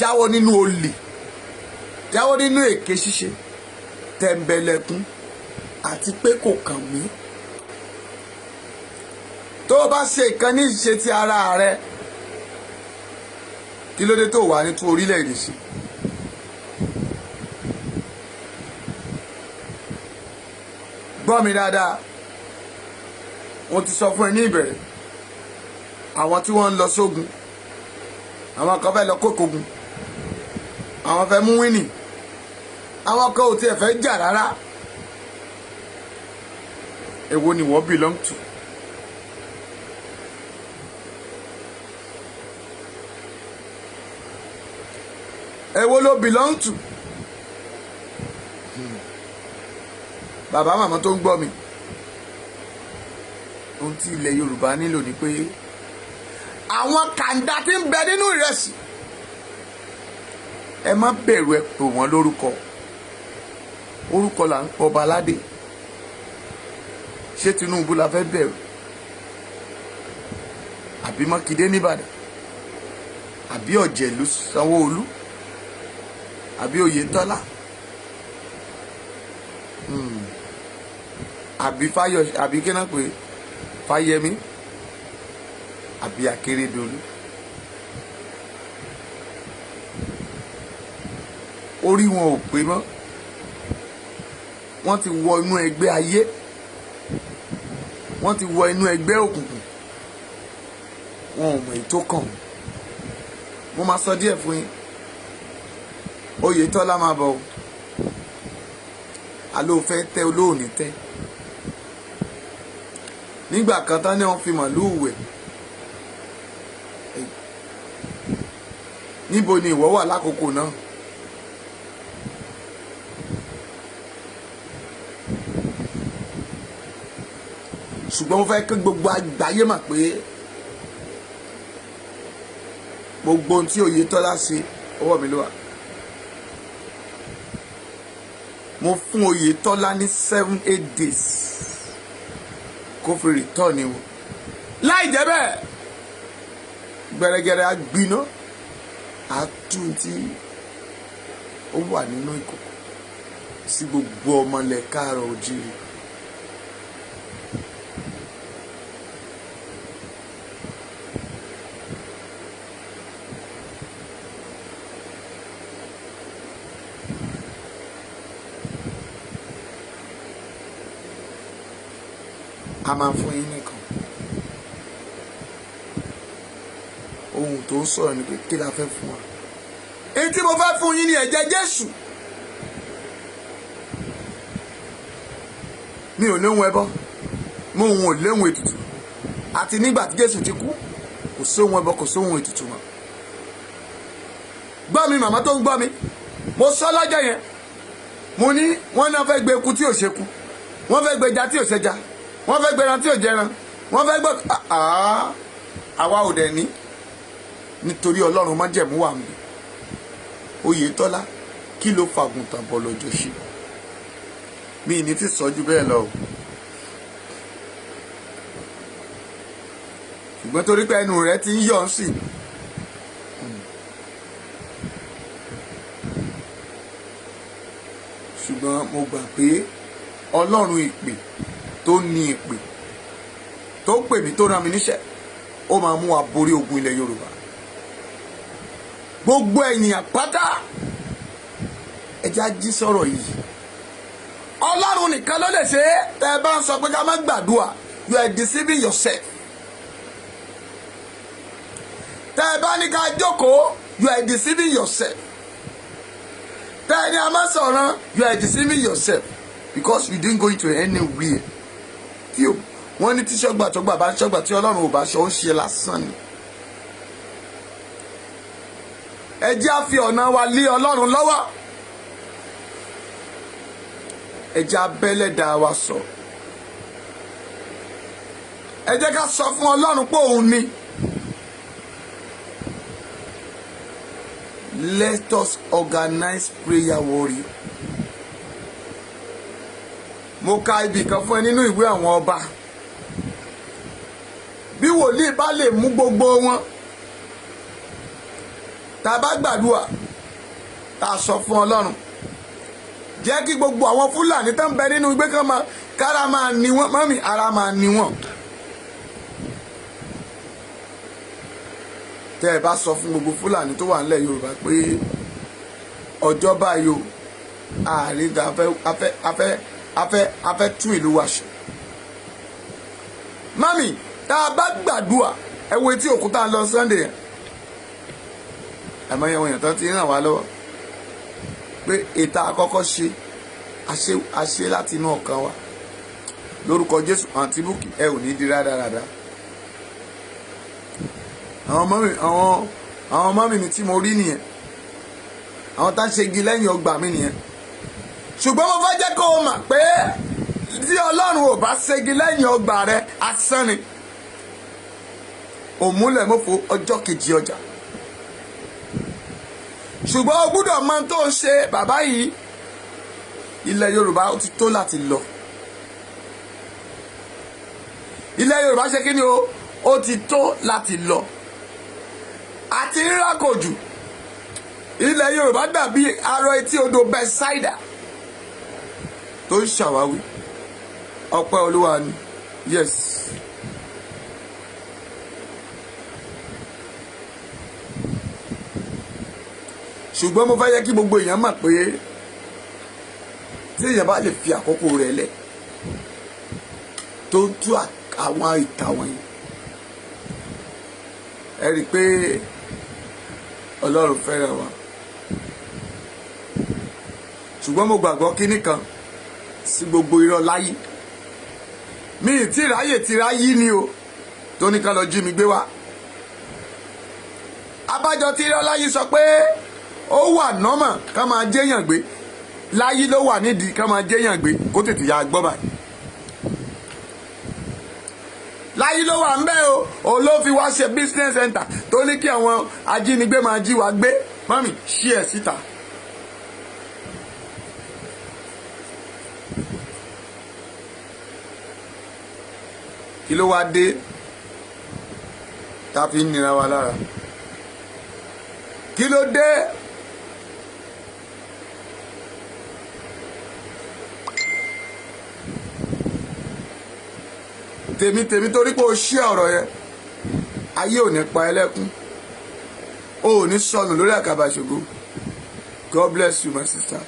Speaker 1: jáwọ́ nínú olè, jáwọ́ nínú èké ṣíṣe, tẹ̀m̀bẹ̀lẹ̀kún àti pé kò kàn mí. tó o bá ṣe nǹkan ní ìṣe ti ara rẹ, kí ló dé tó wà ní tún orílẹ̀-èdè ṣe? gbọ́ mi dáadáa, wọ́n ti sọ fún ẹ ní ìbẹ̀rẹ̀, àwọn tí wọ́n ń lọ sógun, àwọn kan fẹ́ lọ kókogun, àwọn fẹ́ mú wínì, àwọn kan ò tiẹ̀ fẹ́ jà rárá. Èwo ni wọ́n belong to? Èwo ló belong to? Bàbá màmá tó ń gbọ́ mi, ohun tí ilẹ̀ Yorùbá nílò ni pé àwọn kàńdá tí ń bẹ nínú ìrẹsì, ẹ má bẹ̀rù ẹ pè wọ́n lórúkọ. Orúkọ là ń pọ̀ baládé. Ṣé Tinubu la fẹ́ bẹ̀rù? Àbí Mákindé nìbàdàn? Àbí Ọ̀jẹ̀lú Sanwó-Olú? Àbí Oyètọ́lá? Àbí àbí kí náà pé Fáyẹmí? Àbí Akérédolú? Orí wọn ò pé mọ́. Wọ́n ti wọ inú ẹgbẹ́ ayé, wọ́n ti wọ inú ẹgbẹ́ òkùnkùn, wọn ò mọ̀ èyí tó kàn. Mo máa sọ díẹ̀ fún yín. Oyètọ́lá máa bọ̀, àló fẹ́ tẹ́ olóòní tẹ́. Nígbà kan tán ni wọ́n fi màlúù wẹ̀. Níbo ni ìwọ wà lákòókò náà? Ṣùgbọ́n mo fẹ́ kí gbogbo àgbáyé mọ̀ pé gbogbo ohun tí Oyètọ́lá ṣe ọwọ́ mi ló wà. Mo fún Oyètọ́lá ní 7-8 days kó fi return ni wò. Láì jẹ́ bẹ́ẹ̀, gbẹrẹgẹrẹ á gbiná, á tún tí ó wà nínú ìkòkò sí gbogbo ọmọlẹ̀ káàárọ̀ oòjíire. A máa fún yín nìkan. Ohun tó ń sọ̀rọ̀ ni pé kí la fẹ́ fún wa. Èyí tí mo fẹ́ fún yín ni ẹ̀jẹ̀ Jésù. Mi ò léhun ẹbọ, mo ò léhun ètùtù. Àti nígbà tí Jésù ti kú, kò sóhun ẹbọ, kò sóhun ètùtù mọ́. Gbọ́ mi màmá tó ń gbọ́ mi, mo sọ lọ́jọ́ yẹn, mo ní wọ́n náà fẹ́ gbé eku tí ò ṣe kú, wọ́n fẹ́ gbé ẹja tí ò ṣe ja, wọ́n fẹ́ gbẹran tí ò jẹran, wọ́n fẹ́ gbọ́ àwa ò dẹ̀ ní, nítorí Ọlọ́run májẹ̀mú wà mí. Oyètọ́lá, kí ló fàgùntàn bọ̀ lọ́jọ́ ṣe? Mi ní ti sọ ju bẹ́ẹ̀ lọ o. Ṣùgbọ́n torí pé ẹnu rẹ̀ ti ń yọ̀ sí i. Ṣùgbọ́n mo gbà pé Ọlọ́run ìpè tó ní ìpè tó pè mí tó rán mi níṣẹ́, ó máa mú wa borí ogun ilẹ̀ Yorùbá. Gbogbo ènìyàn pátá ẹ jẹ́ á jí sọ̀rọ̀ yìí. Ọlọ́run nìkan ló lè ṣe é. Tẹ́ ẹ bá ń sọ pé ká má gbàdúrà, you are deceiving yourself. Tẹ́ ẹ bá ní ká jókòó, you are deceiving yourself. Tẹ́ ẹ ní a má sọ̀rọ̀, you are deceiving yourself because you didn't go into anywhere. Tí o wọ́n ní tí ṣọ́gbà tó gbà bá ń ṣọ́gbà tí Ọlọ́run ò bá ṣọ́ ń ṣe lásán ni. Ẹ jẹ́ á fi ọ̀nà wa lé Ọlọ́run lọ́wọ́. Ẹ jẹ́ á bẹ́lẹ́dàá wa sọ. Ẹ jẹ́ ká sọ fún Ọlọ́run pé òun ni. Let us organize prayer warrior. Mo ka ibì kan fún ẹ nínú ìwé àwọn ọba. Bí wòlíì bá lè mú gbogbo wọn, tá a bá gbàdúrà tá a sọ fún Ọlọ́run jẹ́ kí gbogbo àwọn Fúlàní tó ń bẹ nínú igbó kan máa kára máa ní wọn mọ́mì ara máa ní wọn. tẹ́ ẹ bá sọ fún gbogbo Fúlàní tó wà nílẹ̀ Yorùbá pé ọjọ́ báyìí o àárín afẹ́ tún ìlú wa ṣe. mọ́mì tá a bá gbàdúrà ẹ wo etí òkúta lọ Sunday yẹn àmọ́ yẹn wọ̀nyẹn tán ti ràn wá lọ́wọ́ pé ètò àkọ́kọ́ ṣe láti inú ọkàn wa lórúkọ Jésù àǹtí Bùkì ẹ ò ní di rádaràda. àwọn ọmọ mi tí mo rí nìyẹn àwọn tá ń ṣe igi lẹ́yìn ọgbà mi nìyẹn ṣùgbọ́n mo fẹ́ jẹ́ kó o mọ̀ pé tí Ọlọ́run ò bá ṣegi lẹ́yìn ọgbà rẹ asán ni òmùlẹ̀mọ́fọ́ ọjọ́ kejì ọjà ṣùgbọ́n o gbúdọ̀ mọ tó ń ṣe bàbá yìí ilẹ̀ Yorùbá ó ti tó láti lọ ilẹ̀ Yorùbá ṣe kí ni ó ti tó láti lọ àti rírà kò jù ilẹ̀ Yorùbá dàbí arọ etí odò Bẹ́sáídà tó ń ṣàwáwí ọpẹ́ Olúwa ni yes. ṣùgbọ́n mo fẹ́ yẹ kí gbogbo èèyàn mọ̀ pé tí èèyàn bá lè fi àkókò rẹ̀ lẹ̀ tó tú àwọn ìta wọ̀nyí ẹ rí i pé Ọlọ́run fẹ́ràn wa ṣùgbọ́n mo gbàgbọ́ kínní kan sí gbogbo irọ́ láyé mi ì tí ráyè tí ráyé ni o tó ní ká lọ jí mi gbé wá abájọ tí irọ́ láyé sọ pé ó wà nọ́mà ká máa jẹ́yàn gbé láyé ló wà nídìí ká máa jẹ́yàn gbé kó tètè yá gbọ́ báyìí láyé ló wà ń bẹ́ o òun ló fi wá ṣe business center tó ní kí àwọn ajínigbé máa jí wa gbé mọ́mì ṣí ẹ̀ síta. kí ló wá dé tá a fi ń nira wa lára kí ló dé tèmi torí pé o ṣí ọ̀rọ̀ yẹn ayé ò ní pa ẹlẹ́kún o ò ní sọnù lórí àkàbà ṣògo God bless you my sister.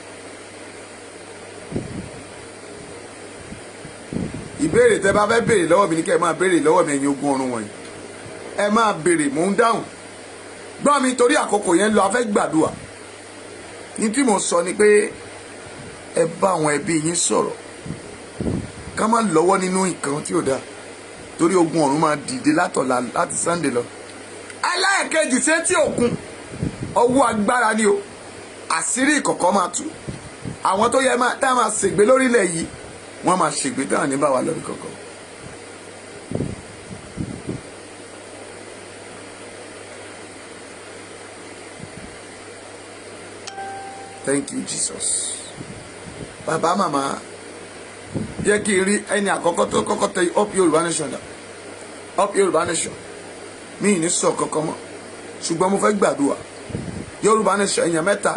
Speaker 1: ìbéèrè tẹ́ bá fẹ́ béèrè lọ́wọ́ mi ní kẹ́ ẹ máa béèrè lọ́wọ́ mi ẹ̀yin ogun ọ̀run wọ̀nyí ẹ máa béèrè mò ń dáhùn gbọ́n mi torí àkókò yẹn lọ a fẹ́ gbàdúrà ní tí mo sọ ni pé ẹ bá àwọn ẹbí yín sọ̀rọ̀ ká má lọ́wọ́ nínú nǹkan tí ò dáa torí ogun ọ̀run máa dìde látọ̀la láti Sunday lọ. ẹlẹ́ẹ̀kejì sétí òkun ọwọ́ agbára ni o àṣírí ìkọ̀kọ̀ máa tú àwọn tó yẹ tá a máa ṣègbè lórílẹ̀ yìí wọ́n máa ṣègbè táwọn ní bá wa lórí kọ̀ọ̀kan. Thank you Jesus. Bàbá màmá jẹ́ kí n rí ẹni àkọ́kọ́ tó kọ́kọ́ tẹ up Yorùbá nation dà up Yorùbá nation mi ì ní sọ kankan mọ́ ṣùgbọ́n mo fẹ́ gbàdúrà Yorùbá nation èèyàn mẹ́ta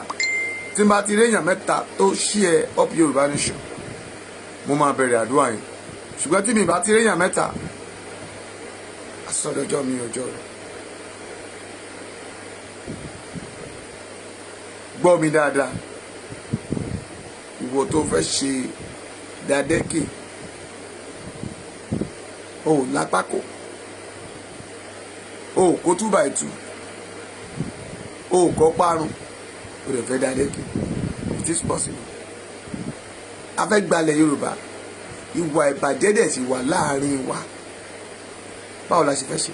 Speaker 1: tí n bá ti rí èèyàn mẹ́ta tó ṣí ẹ up Yorùbá nation mo máa bẹ̀rẹ̀ àdúrà yẹn ṣùgbọ́n tí mi bá ti rí èèyàn mẹ́ta àsọdọ̀jọ́ mi ọjọ́ rẹ̀ gbọ́ mi dáadáa ìwọ tó fẹ́ ṣe dàdẹ́kì o lápákò o kó túbà ìtù o kọ́ parun o lè fẹ́ dàdẹ́kì it is possible. A fẹ́ gbalẹ̀ Yorùbá ìwà ìbàjẹ́ dẹ̀ sì wà láàrin wa báwo la ṣe fẹ́ ṣe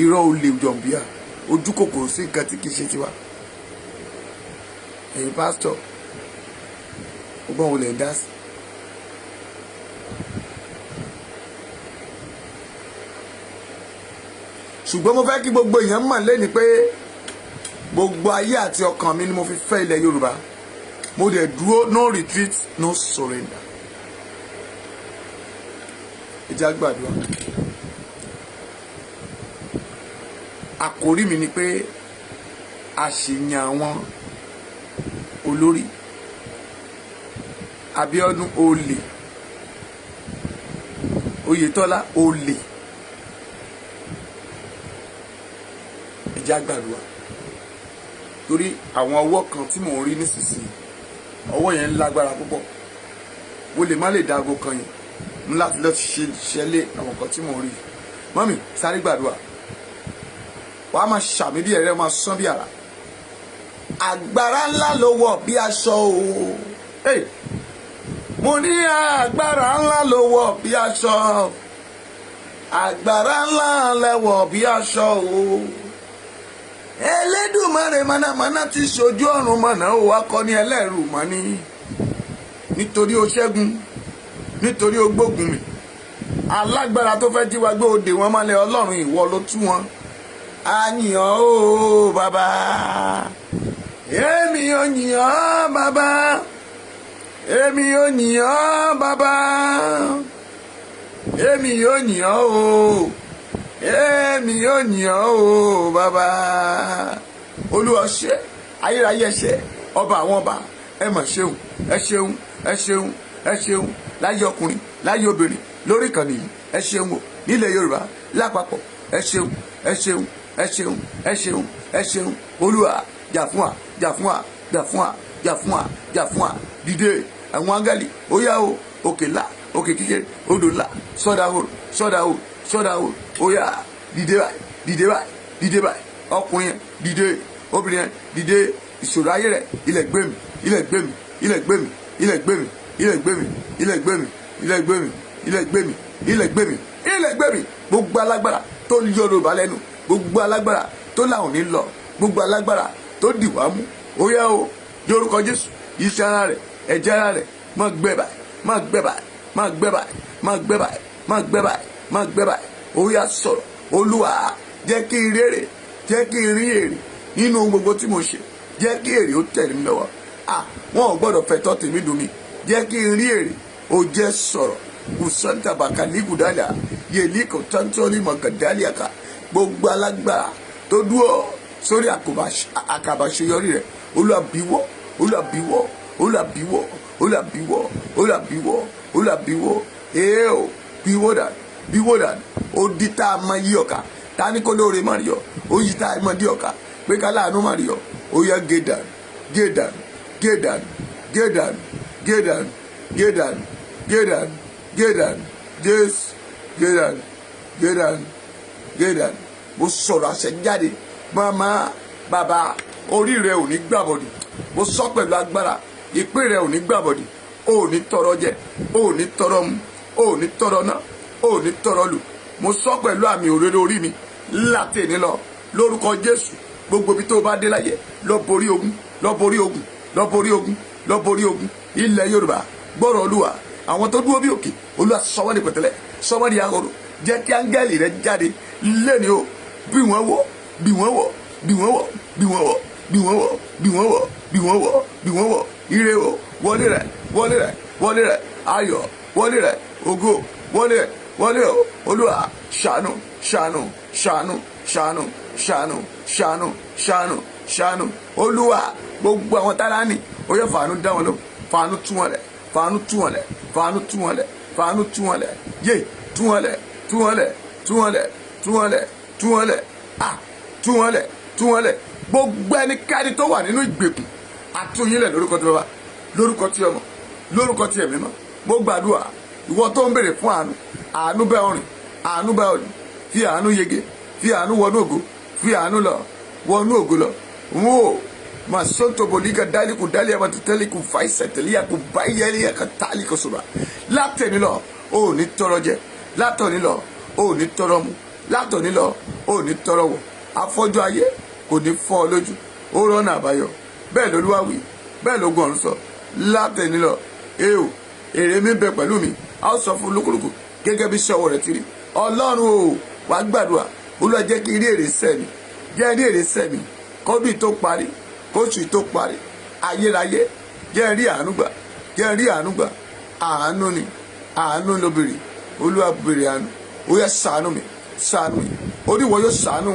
Speaker 1: irọ́ olè jọ̀ǹbíà ojú kòkòrò sí nǹkan tí kì í ṣe tiwa ẹ̀yin pásítọ̀ ọgbọ́n olè ń dá sí. ṣùgbọ́n mo fẹ́ kí gbogbo èèyàn mọ̀ lẹ́ni pé gbogbo ayé àti ọkàn mi ni mo fi fẹ́ ilẹ̀ Yorùbá mo dẹ̀ dúró no retreat no surrender. ẹ jẹ́ á gbàdúrà àkórí mi ni pé àṣeyàn àwọn olórí. Abíọ́dún olè, Oyètọ́lá olè. Ẹ jẹ́ á gbàdúrà torí àwọn ọwọ́ kan tí mò ń rí nísinsìnyí, ọwọ́ yẹn ń lágbára púpọ̀. Mo lè má lè dáago kan yẹn mú láti lọ ṣẹlẹ̀ àwọn kan tí mò ń rí. Mọ́mì sáré gbàdúrà, wàá máa ṣàmì bí ẹ̀rẹ́ máa sán bí àrá. Agbára ńlá ló wọ̀ bí aṣọ o. Mo ní agbára ńlá ló wọ̀ bí aṣọ. Agbára ńlá lẹ́wọ̀ bí aṣọ o. Elédùmarè mọ̀nàmọ́ná ti ṣojú ọ̀run mọ̀nà o, akọni ẹlẹ́rù mọ́ ni. Nítorí o ṣẹ́gun, nítorí o gbógun mi. Alágbára tó fẹ́ jí wa gbé òde wọn mọ́lẹ̀, Ọlọ́run ìwọ ló tú wọn. A yìn ọ́ o bàbá, èmi ò yìn ọ́ bàbá, èmi ò yìn ọ́ bàbá, èmi ò yìn ọ́ o, èmi ò yìn ọ́ o bàbá. Olúwa ṣé, ayérayé ẹ ṣé, ọba àwọn ọba ẹ mà ṣeun, ẹ ṣeun, ẹ ṣeun, ẹ ṣeun, láyé ọkùnrin láyé obìnrin lórí ìkànnì yìí, ẹ ṣeun o, nílẹ̀ Yorùbá lápapọ̀, ẹ ṣeun, ẹ ṣeun, ẹ ṣeun, ẹ ṣeun, ẹ ṣeun. Olúwa jà fún wa, jà fún wa, jà fún wa, jà fún wa, jà fún wa. Dìde àwọn áńgẹ́lì, ó yá o, òkè ńlá, òkè kékeré, odò ńlá, sọ́dà horo, sọ́dà horo, sọ́dà horo, ó yá dìde báyìí, dìde báyìí, dìde báyìí. Ọkùnrin yẹn dìde, obìnrin yẹn dìde. Ìṣòro ayé rẹ̀, ilẹ̀ gbé mi, ilẹ̀ gbé mi, ilẹ̀ gbé mi, ilẹ̀ gbé mi, ilẹ̀ gbé mi, ilẹ̀ gbé mi, ilẹ̀ gbé mi, ilẹ̀ gbé mi, ilẹ̀ gbé mi, ilẹ̀ gbé mi. Gbogbo alágbára tó Yorùbá lẹ́nu, gbogbo alágbára tó láwọn ní lọ, gbogbo alágbára tó dì wá mú, ó yá o, lórúkọ Jésù. Iṣẹ́ ara rẹ̀, ẹ̀jẹ̀ ara rẹ̀ máa gbẹ báyìí, máa gbẹ báyìí, máa gbẹ báyìí, máa gbẹ báyìí, máa gbẹ báyìí, máa gbẹ báyìí. Ó yá sọ̀rọ̀, Olúwa jẹ́ kí n rere, jẹ́ kí n rí èrè nínú ohun gbogbo tí mo ṣe, jẹ́ kí èrè ó tẹ̀lé mi lọ́wọ́. Wọn ò gbọ́dọ̀ fẹ̀tọ́ tèmi dùn mí, jẹ́ kí n rí èrè. Ó jẹ́ sọ̀rọ̀, Gùsọ́ntà Bàkàlí Gùdálà, Yèlí kò tántọ́lì Mọ̀gàdálíàkà. Gbogbo alágbára tó dúró sórí àkàbà àṣeyọrí rẹ̀, Olúwa bíwọ́, Olúwa bíwọ́, Olúwa bíwọ́, Olúwa bíwọ́, Olúwa bíwọ́, Olúwa bíwọ́. O bíwọ́ dà, bíwọ́ dà. Ó di tá a mọ yí ọ̀ka, ta ní kó lóore má rí ọ, ó yí tá a mọ dí ọ̀ka, pé ká láàánú má rí ọ. Ó yá gédàn, gédàn, gédàn, gédàn, gédàn, gédàn, gédàn, gédàn, Jésù, gédàn, gédàn, gédàn. Mo sọ̀rọ̀ àṣẹ jáde, màmá bàbá, orí rẹ ò ní gbàbọ̀dì. Mo sọ pẹ̀lú agbára, ìpín rẹ ò ní gbàbọ̀dì. O ò ní tọrọ jẹ, o ò ní tọrọ mu, o ò ní tọrọ ná, o ò ní tọrọ lù. Mo sọ pẹ̀lú àmì òróró orí mi láti ní lọ, lórúkọ Jésù. Gbogbo ibi tó bá dé láyé, lọ borí ogun, lọ borí ogun, lọ borí ogun, lọ borí ogun. Ilẹ̀ Yorùbá gbọ́rọ̀ Olúwa, àwọn tó dúró bí òkè, Olúwa sọ wọ́n di pẹ̀tẹ́lẹ̀, sọ wọ́n di ahoro. Jẹ́ kí áńgẹ́lì rẹ jáde lẹ́ni o, bí wọ́n wọ̀, bí wọ́n wọ̀, bí wọ́n wọ̀, bí wọ́n wọ̀, bí wọ́n wọ̀, bí wọ́n wọ̀, bí wọ́n wọ̀, bí wọ́n wọ̀. Ire o, wọlé rẹ̀, wọlé rẹ̀, wọlé rẹ̀, ayọ̀, wọlé rẹ̀, ògo, wọlé rẹ̀, wọlé o. Olúwa ṣàánú, ṣàánú, ṣàánú, ṣàánú, ṣàánú, ṣàánú, ṣàánú, ṣàánú. Olúwa gbogbo àwọn tára ní, ó yẹ fàánú dá wọn lọ, fàánú tú wọn lẹ̀, fàánú tú wọn lẹ̀, fàánú tú wọn lẹ̀, fàánú tú wọn lẹ̀, yé tú wọn lẹ̀, tú wọn lẹ̀, tú wọn lẹ̀, tú wọn lẹ̀, tú wọn lẹ̀, tú wọn lẹ̀, tú wọn lẹ̀. Gbogbo ẹnikẹ́ni tó wà nínú ìgbèkùn, àtúnyílẹ̀ lórúkọ tí bàbá, lórúkọ tí ọmọ, lórúkọ tí ẹ̀mí mọ́. Mo gbàdúrà, ìwọ tó ń béèrè fún àánú, àánú bẹ́ ọrìn, àánú bẹ́ ọrìn, fi àánú yege, fi àánú wọnú ògo, fi àánú lọ wọnú ògo lọ. Wo ma sonto boliga dali ku dali ama tuteli ku faisa telia ku bayeli ya katali ko soba. Látẹ̀ni lọ, o ní tọrọ jẹ, látọ̀ni lọ, o ní tọrọ mu, látọ̀ni lọ, o ní tọrọ wọ̀. Afọ́jú ayé kò ní fọ́ ọ lójú, ó rọ́nà àbáyọ. Bẹ́ẹ̀ l'Olúwa wí, bẹ́ẹ̀ l'Ògo ọ̀run sọ. Látẹ̀ni lọ, èrè mi bẹ pẹ̀lú mi, a ó sọ fún olúkúlùkù gẹ́gẹ́ bí iṣẹ́ ọwọ́ rẹ̀ ti rí. Ọlọ́run o, wàá gbàdúrà, Olúwa jẹ́ kí rí èrè sẹ́ mi, jẹ́ rí èrè sẹ́ mi, kọ́dún tó parí, kóṣù tó parí, ayérayé, jẹ́ rí àánú gbà, jẹ́ rí àánú gbà. Àánú ni, àánú ló béèrè, Olúwa béèrè àánú. Ó yẹ ṣàánú mi, ṣàánú mi. Ó ní wọ́n yóò ṣàánú,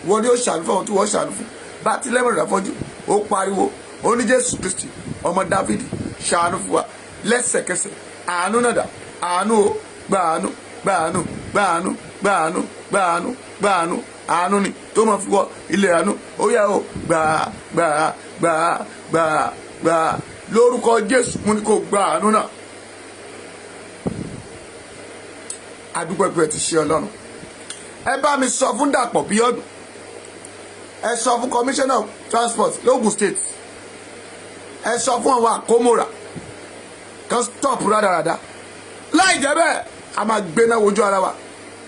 Speaker 1: wọ́n ní yóò ṣàánú fún àwọn tí wọ́n ṣàánú fún. Bátílẹ́mù ìràfọ́jú ó pariwo ó ní Jésù Kristi ọmọ Dáfídì ṣàánú fún wa lẹ́sẹ̀kẹsẹ̀ àánú náà dà àánú o gba àánú gba àánú gba àánú gba àánú gba àánú gba àánú àánú ni tó máa fi wọ ilé àánú ó yá o gbà gbà gbà gbà gbà lórúkọ Jésù mú ní kó gba àánú náà. Adúpẹ́pẹ́ ti ṣe Ọlọ́run. Ẹ bá mi sọ fún Dàpọ̀ Bíọ́dún, ẹ sọ fún commissioner of transport l'Ogun State, ẹ sọ fún àwọn àkómọ́ra kan stop rádaràda. Láì jẹ́ bẹ́ẹ̀ a máa gbéná wojú ara wa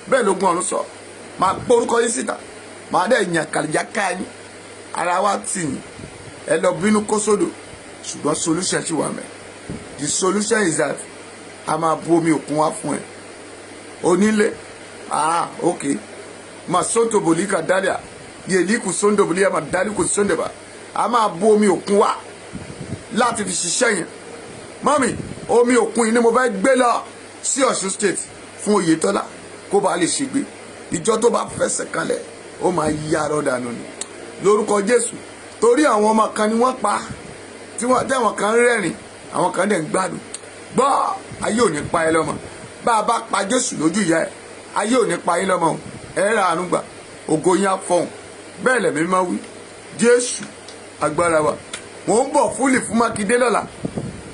Speaker 1: bẹ́ẹ̀ lógún ọ̀run sọ máa porúkọ yín síta máa dẹ̀ yàn kàlíjà káyín ara wa tì yín ẹ lọ bínú kó sódò ṣùgbọ́n solution ti wà mẹ́. The solution is that a máa bu omi òkun wá fún ẹ onílé ok ma sonto bolika dalia yeliku sondo bolia ma daliku sondeba a máa bu omi òkun wá láti fi ṣiṣẹ́ yẹn. Mọ́mì omi òkun yìí ni mo fẹ́ gbé lọ sí Ọ̀ṣun State fún Oyètọ́lá kó bá lè ṣègbè ìjọ tó bá fẹsẹ̀ kanlẹ̀ ó máa yí arọ́ dànù ni lórúkọ Jésù. Torí àwọn ọmọ kan ni wọ́n pa tí wọ́n kan rẹ́rìn àwọn kan dẹ̀ ń gbádùn gbọ́ ayé ò ní pa ẹ lọ́mọ bá a bá pa Jésù lójú ìyá ẹ ayé ò ní pa yín lọ́mọ ẹ ra àánú gbà ògo yín á fọhùn bẹ́ẹ̀ lẹ̀mí máa wí Jésù agbára wa. Mò ń bọ̀ fúlì fún Mákindé lọ́la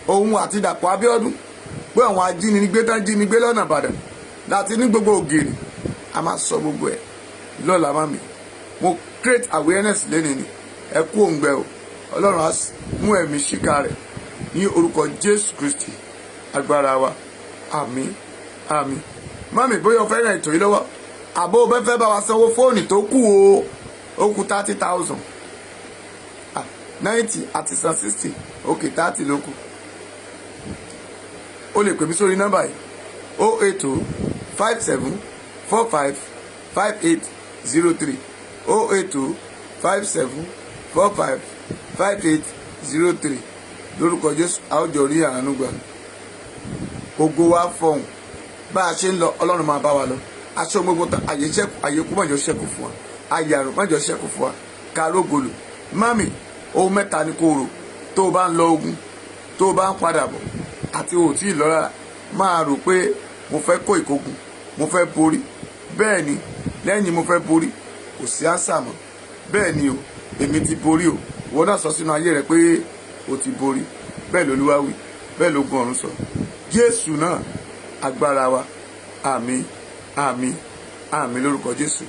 Speaker 1: òun àti Dàpọ̀ Abíọ́dún pé àwọn ajínigbé tán jínigbé lọ́nà Ìbàdàn láti ní gbogbo ògèrè a máa sọ gbogbo ẹ̀ lọ́la mami. Mo create awareness lẹ́nìí ni ẹ kú òǹgbẹ o Ọlọ́run á mú ẹ̀mí ṣìkà rẹ̀ ní orúkọ Jésù Kristi agbára wa àmín àmín. Mami bóyá o fẹ́ràn ètò yìí lọ́wọ́ àbó o fẹ́ bá wa sanwó fóònù tó kù o ó kù 30,000 90 àti san 60 ok 30 ló kù. O lè pè mí sórí nọ́mbà yìí 080 57 45 5803 080 57 45 5803 lórúkọ Jésù a ó jọ rí àánú gbà ògo wa fọhùn bá a ṣe ń lọ Ọlọ́run máa bá wa lọ aṣọ gbogbo tán àyè ṣẹ́kù àyè kú mọ̀jọ ṣẹ́kù fún wa àyè àrùn mọ̀jọ ṣẹ́kù fún wa karógolo. Mami ohun mẹ́ta ni kò rò tó o bá ń lọ ogun tó o bá ń padà bọ̀ àti o tí ì lọ rárá máa rò pé mo fẹ́ kó ìkógun mo fẹ́ borí bẹ́ẹ̀ ni lẹ́yìn mo fẹ́ borí kò sí ánsà mọ́ bẹ́ẹ̀ ni o èmi ti borí o ìwọ náà sọ sínú ayé rẹ pé o ti borí bẹ́ẹ̀ l'Olúwa wí bẹ́ẹ̀ l'Ogun ọ̀run sọ Jésù náà agbára wa àmín àmín àmín lórúkọ Jésù.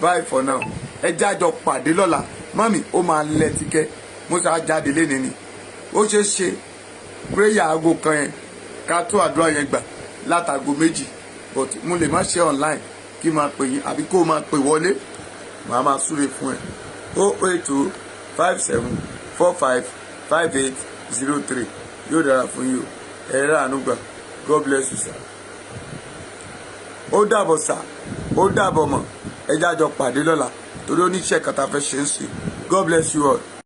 Speaker 1: Bye for now ẹ jájọ pàdé lọ́la mami ó máa lẹ tíkẹ́ mo sá jáde lénìí ni ó ṣeé ṣe prayer aago kan yẹn ká tó àdúrà yẹn gbà látago 2 but mo lè má ṣe online kí máa pè yín àbí kó máa pè wọlé màá máa súre fún ẹ 080 57 45 5803 yóò dára fún yín o ẹ rà àánú gbà God bless you sir. Ó dàbọ̀ sà ó dàbọ̀ mọ̀ ẹ jájọ pàdé lọ́la torí oníṣẹ́ kan tá a fẹ́ ṣe ń sè God bless you all.